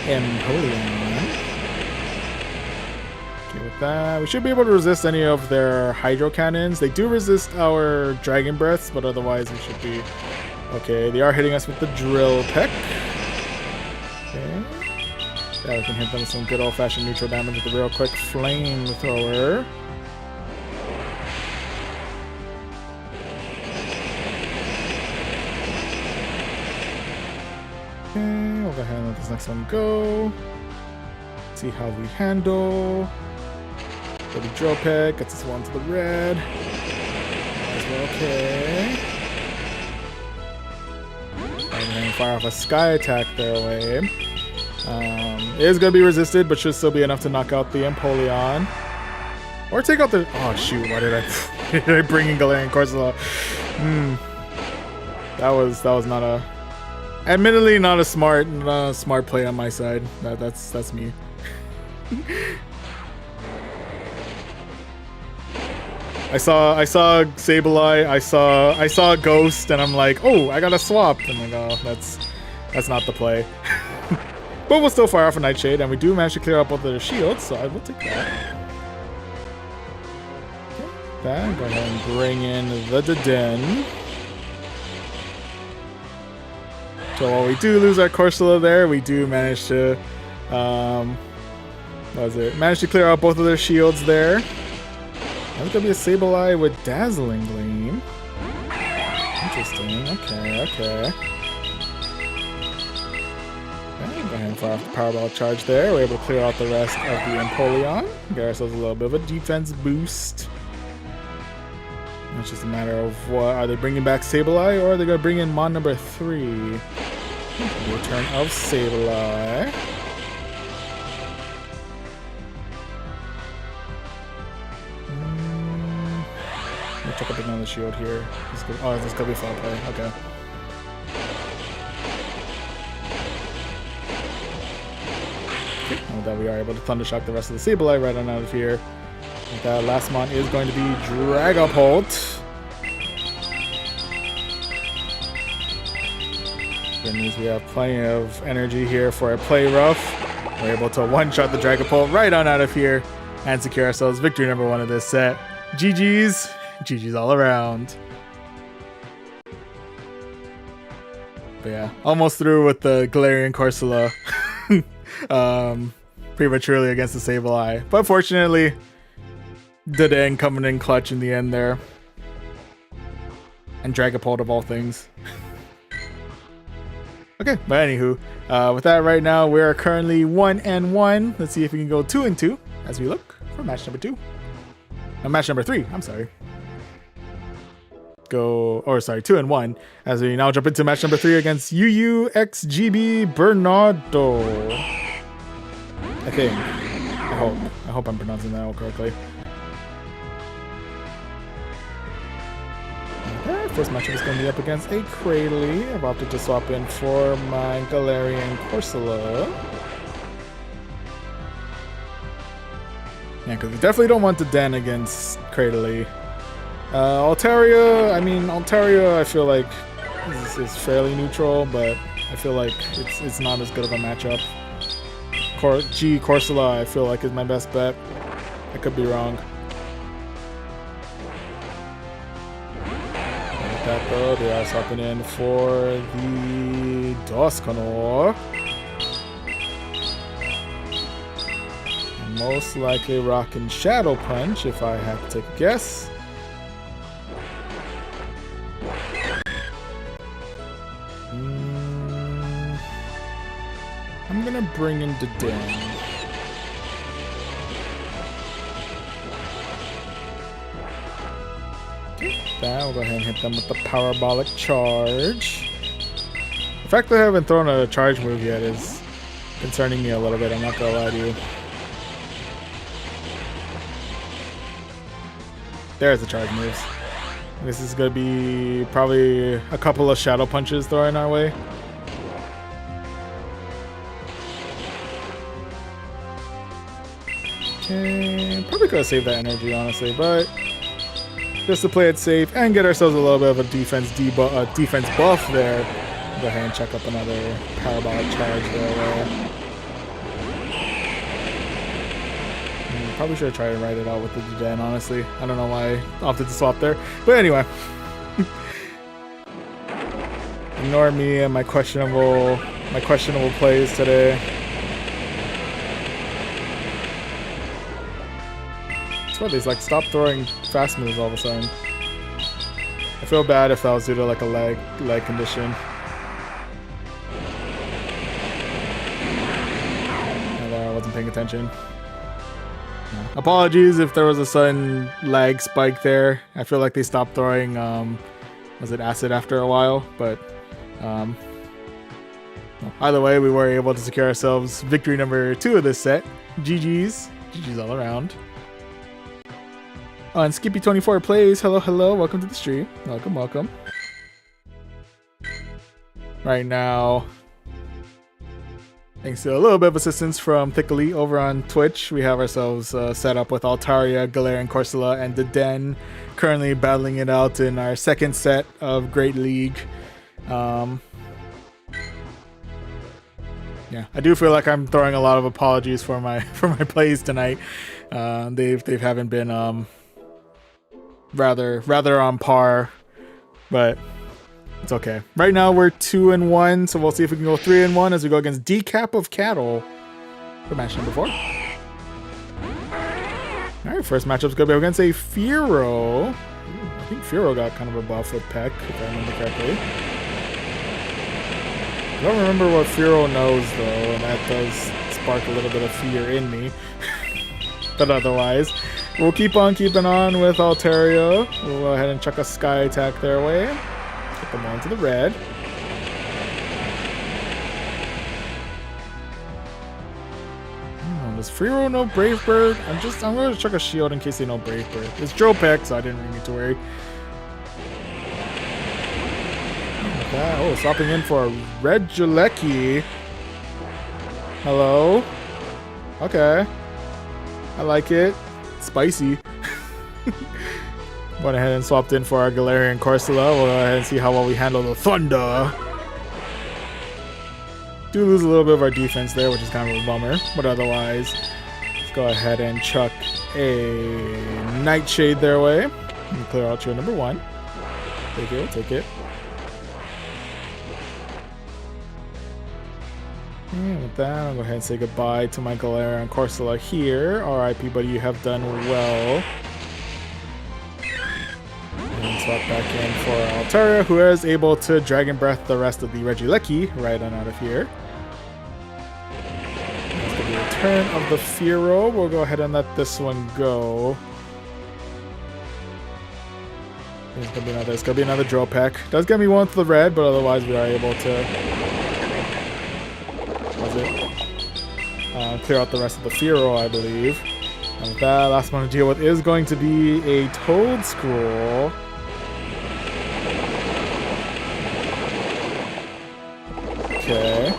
Empoleon. Okay, with that, we should be able to resist any of their Hydro Cannons. They do resist our Dragon Breaths, but otherwise we should be okay. They are hitting us with the Drill Peck. Okay. Yeah, we can hit them with some good old-fashioned neutral damage with a real quick Flamethrower. Okay, we'll go ahead and let this next one go. See how we handle. Go to Drill Peck, gets this one to the red. As well, okay. And then fire off a Sky Attack their way. It is going to be resisted, but should still be enough to knock out the Empoleon. Or take out the... Oh, shoot. Why did I bring in Galarian Corsola? That was not a... Admittedly, not a smart play on my side. That's me. I saw Sableye, I saw Ghost, and I'm like, oh, I gotta swap. And I'm like, oh, that's not the play. But we'll still fire off a Nightshade, and we do manage to clear up both of their shields, so I will take that. Okay, go ahead and bring in the Den. So while we do lose our Corsola there, we do manage to, manage to clear out both of their shields there. That's gonna be a Sableye with Dazzling Gleam. Interesting. Okay. Go ahead and fire off the Powerball charge there. We're able to clear out the rest of the Empoleon. Get ourselves a little bit of a defense boost. It's just a matter of what are they bringing back Sableye, or are they gonna bring in Mon number 3? The return of Sableye. Let me check up another shield here. This could be foul play. Okay. And with that, we are able to Thundershock the rest of the Sableye right on out of here. That last mon is going to be Dragapult. That means we have plenty of energy here for a play rough. We're able to one-shot the Dragapult right on out of here and secure ourselves victory number 1 of this set. GG's. GG's all around. But yeah, almost through with the Galarian Corsola prematurely against the Sableye. But fortunately, Dedenne coming in clutch in the end there. And Dragapult of all things. Okay, but anywho, with that right now, we are currently 1-1. Let's see if we can go 2-2 as we look for match number 2. Match number 3, I'm sorry. 2-1 as we now jump into match number 3 against UUXGB Bernardo. I think. I hope I'm pronouncing that all correctly. Okay, first matchup is going to be up against a Cradley. I've opted to swap in for my Galarian Corsola. Yeah, because we definitely don't want to den against Cradley. Altaria, I feel like is fairly neutral, but I feel like it's not as good of a matchup. Corsola, I feel like is my best bet. I could be wrong. With that though, they are swapping in for the Dusknoir. Most likely rocking Shadow Punch if I had to take a guess. I'm gonna bring in Dedenne. That, we'll go ahead and hit them with the Parabolic Charge. The fact that I haven't thrown a charge move yet is concerning me a little bit, I'm not gonna lie to you. There's the charge moves. This is gonna be probably a couple of Shadow Punches thrown our way. Okay, probably could have saved that energy, honestly, but just to play it safe and get ourselves a little bit of a defense buff there, go ahead and check up another Parabolic Charge there. Probably should have tried to ride it out with the Dedenne, honestly. I don't know why I opted to swap there. But anyway. Ignore me and my questionable plays today. That's what these like stop throwing fast moves all of a sudden. I feel bad if that was due to like a leg condition. And I wasn't paying attention. Apologies if there was a sudden lag spike there. I feel like they stopped throwing, was it acid after a while? But either way, we were able to secure ourselves victory number 2 of this set. GG's. GG's all around. And Skippy24 plays. Hello. Welcome to the stream. Welcome. Right now, thanks to a little bit of assistance from Thickly over on Twitch, we have ourselves set up with Altaria, Galarian Corsola, and Dedenne currently battling it out in our second set of Great League. Yeah, I do feel like I'm throwing a lot of apologies for my plays tonight. They haven't been rather on par, but it's okay. Right now we're 2-1, so we'll see if we can go 3-1 as we go against Decap of Cattle for match number 4. Alright, first matchup's gonna be against a Fearow. I think Fearow got kind of a buff with Peck, if I remember correctly. I don't remember what Fearow knows though, and that does spark a little bit of fear in me. But otherwise, we'll keep on keeping on with Altaria. We'll go ahead and chuck a Sky Attack their way. Get them on to the red. Does Fearow know Brave Bird? I'm going to chuck a shield in case they know Brave Bird. It's Dropek, so I didn't really need to worry. Oh, swapping in for a Red Jalecki. Hello. Okay. I like it. Spicy. Went ahead and swapped in for our Galarian Corsola. We'll go ahead and see how well we handle the Thunder. Do lose a little bit of our defense there, which is kind of a bummer. But otherwise, let's go ahead and chuck a Nightshade their way. And clear out your number 1. Take it, take it. And with that, I'll go ahead and say goodbye to my Galera and Corsola here. RIP, buddy, you have done well. And swap back in for Altaria, who is able to Dragon Breath the rest of the Regieleki right on out of here. That's going to be a turn of the Fearow. We'll go ahead and let this one go. It's going to be another Drill Peck. Does get me one to the red, but otherwise we are able to clear out the rest of the Fearow, I believe. And with that, last one to deal with is going to be a Toad Scroll. Okay.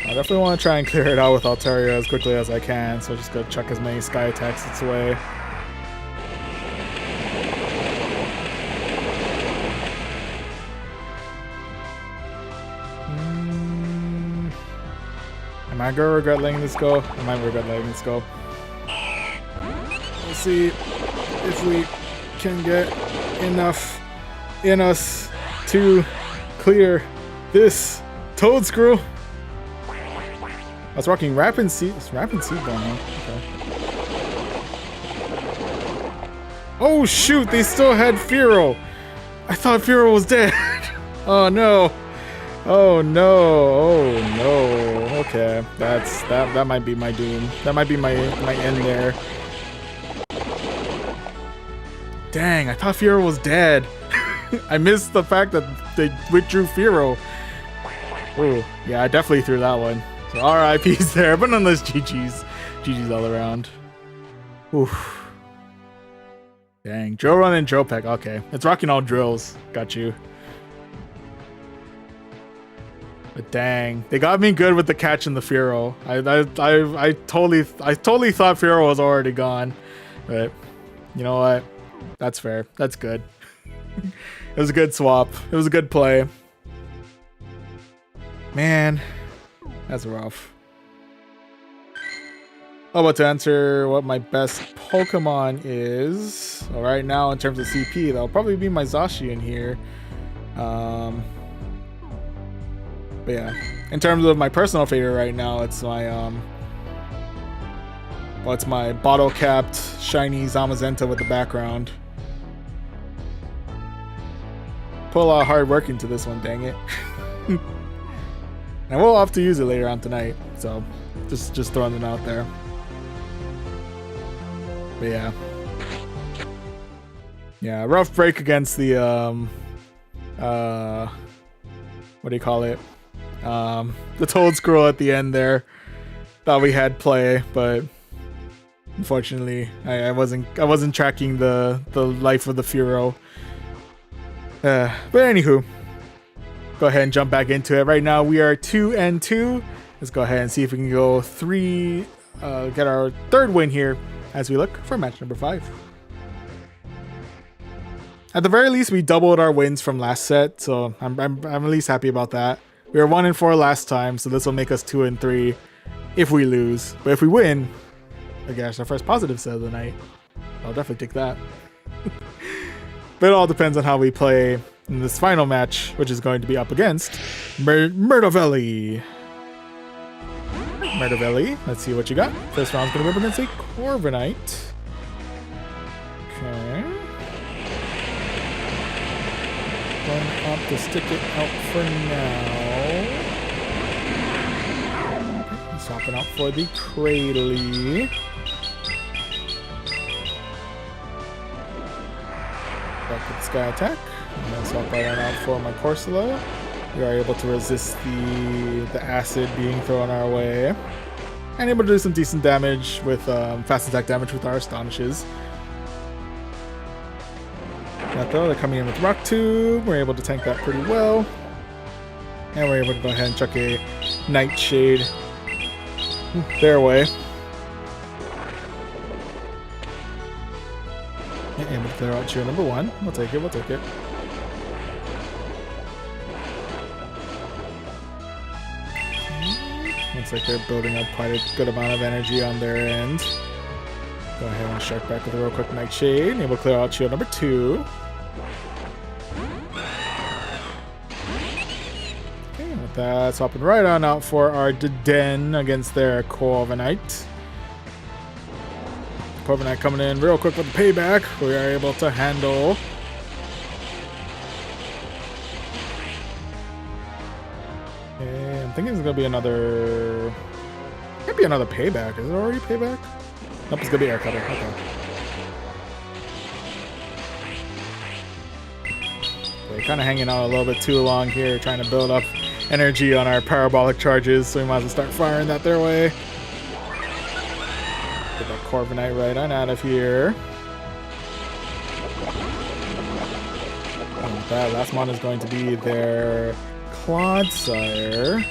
I definitely want to try and clear it out with Altaria as quickly as I can, so just go chuck as many Sky Attacks its way. Am I gonna regret letting this go? I might regret letting this go. We'll see if we can get enough in us to clear this Toad Screw. I was rocking Rapid Seed Bomb. Okay. Oh shoot! They still had Fearow. I thought Fearow was dead. Oh no. Oh no, oh no. Okay, that might be my doom. That might be my end there. Dang, I thought Fearow was dead. I missed the fact that they withdrew Fearow. Oh, yeah, I definitely threw that one. So RIP's there, but nonetheless GG's. GG's all around. Oof. Dang, Drill Run and Drill Peck. Okay, it's rocking all drills. Got you. But dang, they got me good with the catch and the Fearow. I totally thought Fearow was already gone, but you know what? That's fair. That's good. It was a good swap. It was a good play. Man, that's rough. Oh, but to answer what my best Pokemon is, well, right now in terms of CP, that'll probably be my Zacian here. But yeah, in terms of my personal favorite right now, it's my it's my bottle-capped shiny Zamazenta with the background. Put a lot of hard work into this one, dang it. And we'll have to use it later on tonight, so just throwing it out there. But yeah. Yeah, rough break against the what do you call it? The Toad Scroll at the end there. Thought we had play, but unfortunately I wasn't tracking the life of the Fearow. But anywho, go ahead and jump back into it. Right now we are 2-2. Let's go ahead and see if we can go 3, get our 3rd win here as we look for match number 5. At the very least, we doubled our wins from last set, so I'm at least happy about that. We were 1-4 last time, so this will make us 2-3 if we lose. But if we win, I guess our first positive set of the night. I'll definitely take that. But it all depends on how we play in this final match, which is going to be up against Murdovelli. Murdovelli, let's see what you got. First round's going to be up against a Corviknight. Okay. Going up to stick it out for now. Okay, swapping out for the Cradley. Back with the Sky Attack. And then swap right on out for my Corsola. We are able to resist the acid being thrown our way. And able to do some decent damage with fast attack damage with our Astonishes. Now though, they're coming in with Rock Tube. We're able to tank that pretty well. And we're able to go ahead and chuck a Nightshade their way. And able to clear out cheer number 1. We'll take it, we'll take it. like they're building up quite a good amount of energy on their end. Go ahead and shark back with a real quick Nightshade. Able to clear out shield number 2. Okay, with that, swapping right on out for our Den against their Corviknight. Corviknight coming in real quick with the payback. We are able to handle. Okay, I'm thinking it's gonna be another. Could be another payback. Is it already payback? Nope, it's gonna be air cutter. Okay. We're kind of hanging out a little bit too long here, trying to build up energy on our parabolic charges, so we might as well start firing that their way. Get that Corviknight right on out of here. And that last mon is going to be their Clodsire.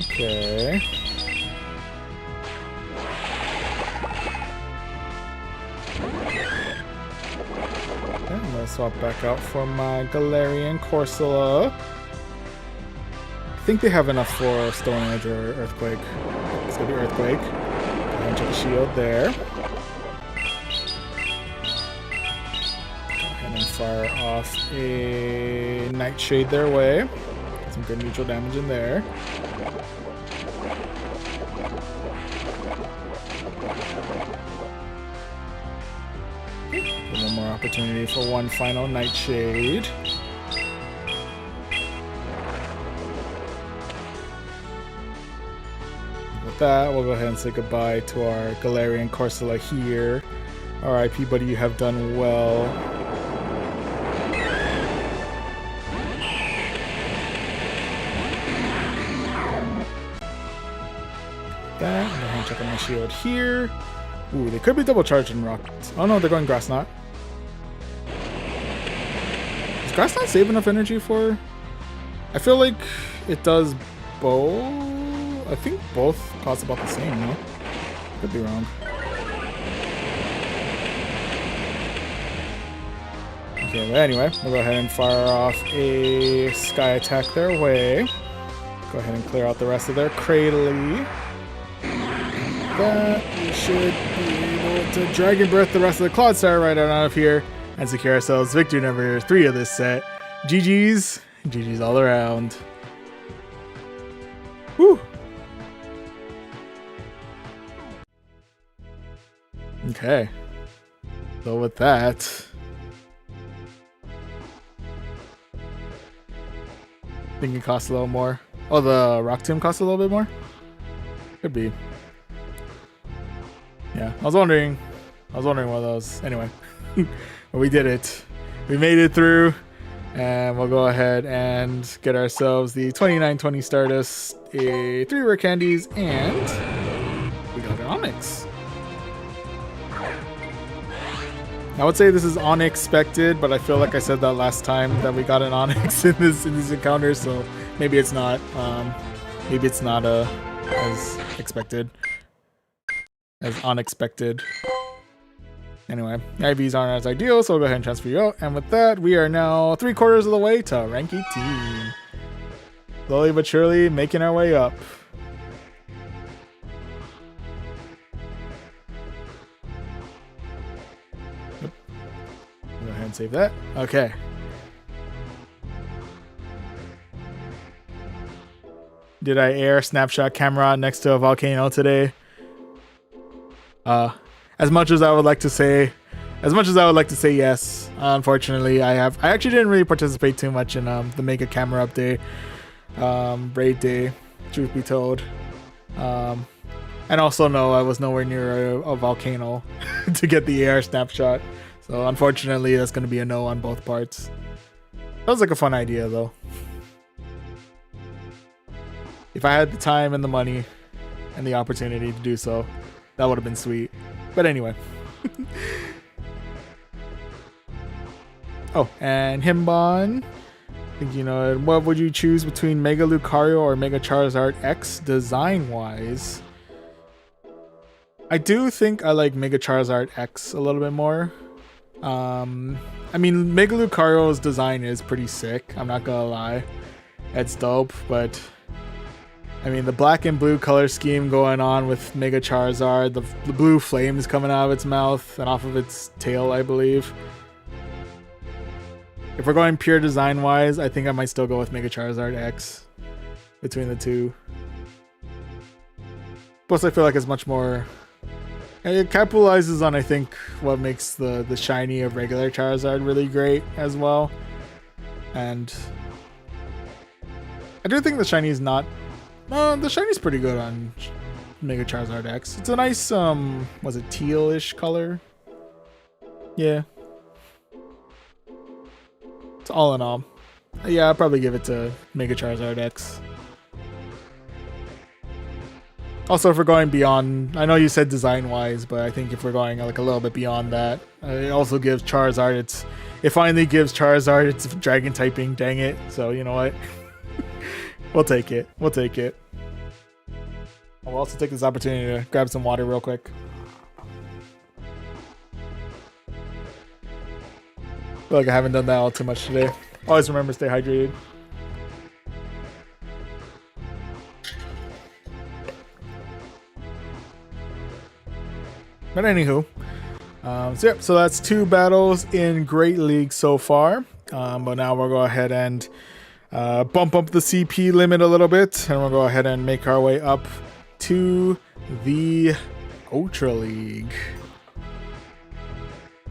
Okay. I'm gonna swap back out for my Galarian Corsola. I think they have enough for Stone Edge or Earthquake. It's gonna be Earthquake. And check the shield there. Go ahead and fire off a Nightshade their way. Get some good neutral damage in there. One more opportunity for one final Nightshade. With that, we'll go ahead and say goodbye to our Galarian Corsola here. RIP, buddy, you have done well. That, I'm going to check on my shield here. Ooh, they could be double charged in rockets. Oh no, they're going Grass Knot. Does Grass Knot save enough energy for? I feel like it does both. I think both cost about the same, no? Could be wrong. Okay, but anyway, we'll go ahead and fire off a Sky Attack their way. Go ahead and clear out the rest of their Cradily. That we should be able to Dragon Breath the rest of the Clodsire right out of here and secure ourselves victory number 3 of this set. GG's. GG's all around. Woo! Okay. So with that, I think it costs a little more. Oh, the Rock Tomb costs a little bit more? Could be. Yeah, I was wondering one of those. Anyway, but we did it. We made it through, and we'll go ahead and get ourselves the 2920 Stardust, a 3 rare candies, and we got an Onyx. I would say this is unexpected, but I feel like I said that last time that we got an Onyx in these encounters, so maybe it's not. Maybe it's not as expected. As unexpected. Anyway, IVs aren't as ideal, so we'll go ahead and transfer you out. And with that, we are now 3/4 of the way to rank 18. Slowly but surely making our way up. Yep. Go ahead and save that. Okay. Did I air snapshot camera next to a volcano today? As much as I would like to say yes, unfortunately I actually didn't really participate too much in the Mega Camera Update, raid day, truth be told. And also no, I was nowhere near a volcano to get the AR snapshot. So unfortunately that's gonna be a no on both parts. That was like a fun idea though. If I had the time and the money and the opportunity to do so, that would have been sweet. But anyway. Oh, and Himbon. I think you know, what would you choose between Mega Lucario or Mega Charizard X design-wise? I do think I like Mega Charizard X a little bit more. I mean, Mega Lucario's design is pretty sick. I'm not gonna lie. It's dope, but I mean, the black and blue color scheme going on with Mega Charizard, the blue flames coming out of its mouth and off of its tail, I believe. If we're going pure design-wise, I think I might still go with Mega Charizard X between the two. Plus, I feel like it's much more... It capitalizes on, I think, what makes the shiny of regular Charizard really great as well. And I do think the shiny is not... the shiny's pretty good on Mega Charizard X. It's a nice, was it teal-ish color? Yeah. It's all in all. Yeah, I'll probably give it to Mega Charizard X. Also, if we're going beyond, I know you said design-wise, but I think if we're going like a little bit beyond that, it also gives Charizard it finally gives Charizard its dragon typing, dang it. So, you know what? We'll take it. We'll take it. I'll also take this opportunity to grab some water real quick. I feel like I haven't done that all too much today. Always remember, stay hydrated. But anywho, so that's 2 battles in Great League so far. But now we'll go ahead and bump up the CP limit a little bit, and we'll go ahead and make our way up to the Ultra League.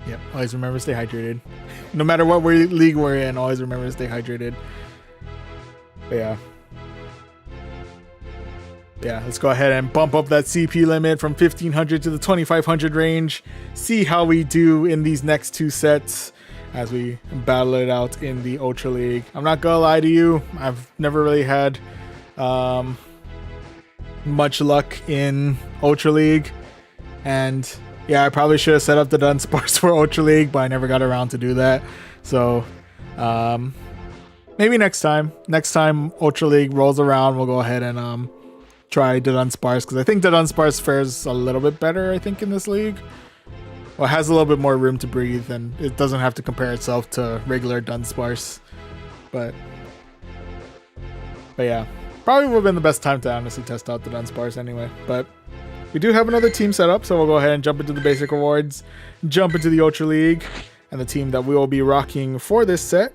Yep, always remember, stay hydrated. No matter what league we're in, always remember to stay hydrated. But yeah. Yeah, let's go ahead and bump up that CP limit from 1500 to the 2500 range. See how we do in these next 2 sets as we battle it out in the Ultra League. I'm not gonna lie to you, I've never really had much luck in Ultra League. And yeah, I probably should have set up the Dunsparce for Ultra League, but I never got around to do that. So maybe next time. Next time Ultra League rolls around, we'll go ahead and try the Dunsparce, because I think the Dunsparce fares a little bit better, I think, in this league. Well, it has a little bit more room to breathe, and it doesn't have to compare itself to regular Dunsparce. But yeah, probably would have been the best time to honestly test out the Dunsparce anyway. But we do have another team set up, so we'll go ahead and jump into the basic awards, jump into the Ultra League, and the team that we will be rocking for this set.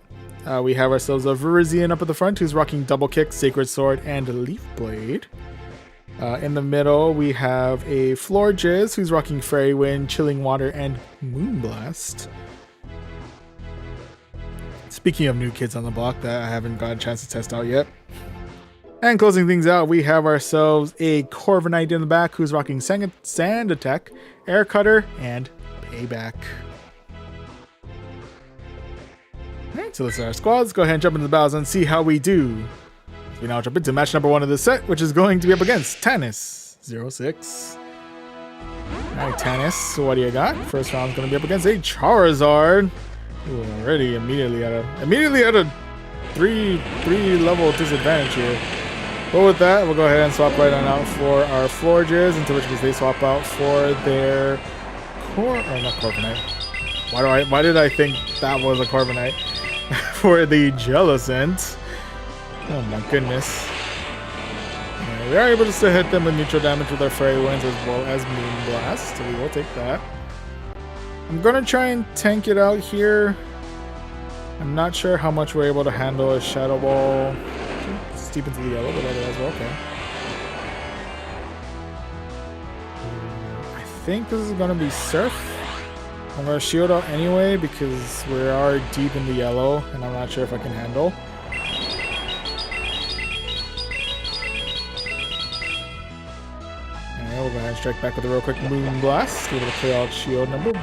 We have ourselves a Virizion up at the front, who's rocking Double Kick, Sacred Sword, and Leaf Blade. In the middle, we have a Florges, who's rocking Fairy Wind, Chilling Water, and Moonblast. Speaking of new kids on the block that I haven't got a chance to test out yet. And closing things out, we have ourselves a Corviknight in the back, who's rocking Sand Attack, Air Cutter, and Payback. Alright, so let's start our squads. Go ahead and jump into the battles and see how we do. We now jump into match number 1 of this set, which is going to be up against Tannis06. Alright, Tannis, so what do you got? First round's going to be up against a Charizard. Ooh, already immediately at a 3 level disadvantage here. But with that, we'll go ahead and swap right on out for our Florges, into which case they swap out for their Corviknight. Why did I think that was a Corviknight? For the Jellicent. Oh my goodness. Yeah, we are able to still hit them with neutral damage with our Fairy Winds as well as Moonblast, so we will take that. I'm gonna try and tank it out here. I'm not sure how much we're able to handle a Shadow Ball. Steep into the yellow, but otherwise we're okay. I think this is gonna be Surf. I'm gonna shield out anyway because we are deep in the yellow and I'm not sure if I can handle. We'll go ahead and strike back with a real quick Moonblast. Able to clear out shield number 1.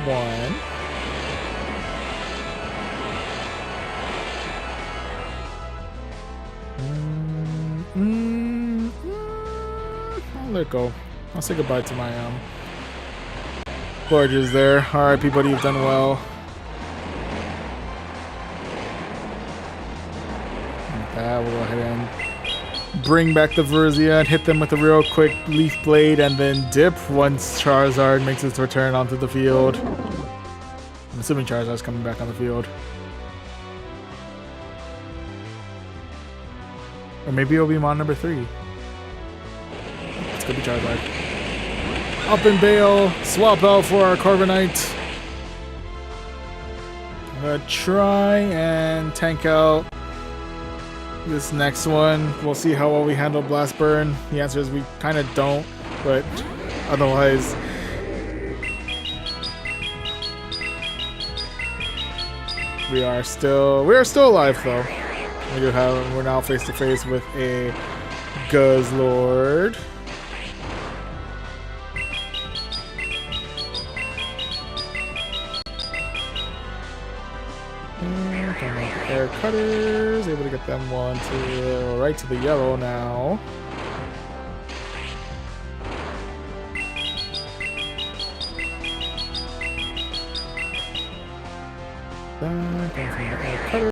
I'll let go. I'll say goodbye to my Gorgeous there. Alright, buddy, you've done well. Like that, we'll go ahead and bring back the Virizion, hit them with a real quick Leaf Blade, and then dip once Charizard makes its return onto the field. I'm assuming Charizard's coming back on the field. Or maybe it'll be Mon number 3. Could be Charizard. Up and bail. Swap out for our Carbonite. I'm gonna try and tank out this next one. We'll see how well we handle Blast Burn. The answer is we kind of don't, but otherwise... We are still alive though. We're now face to face with a Guzzlord. Air Cutters, able to get them one to right to the yellow now. Going from the Air Cutter.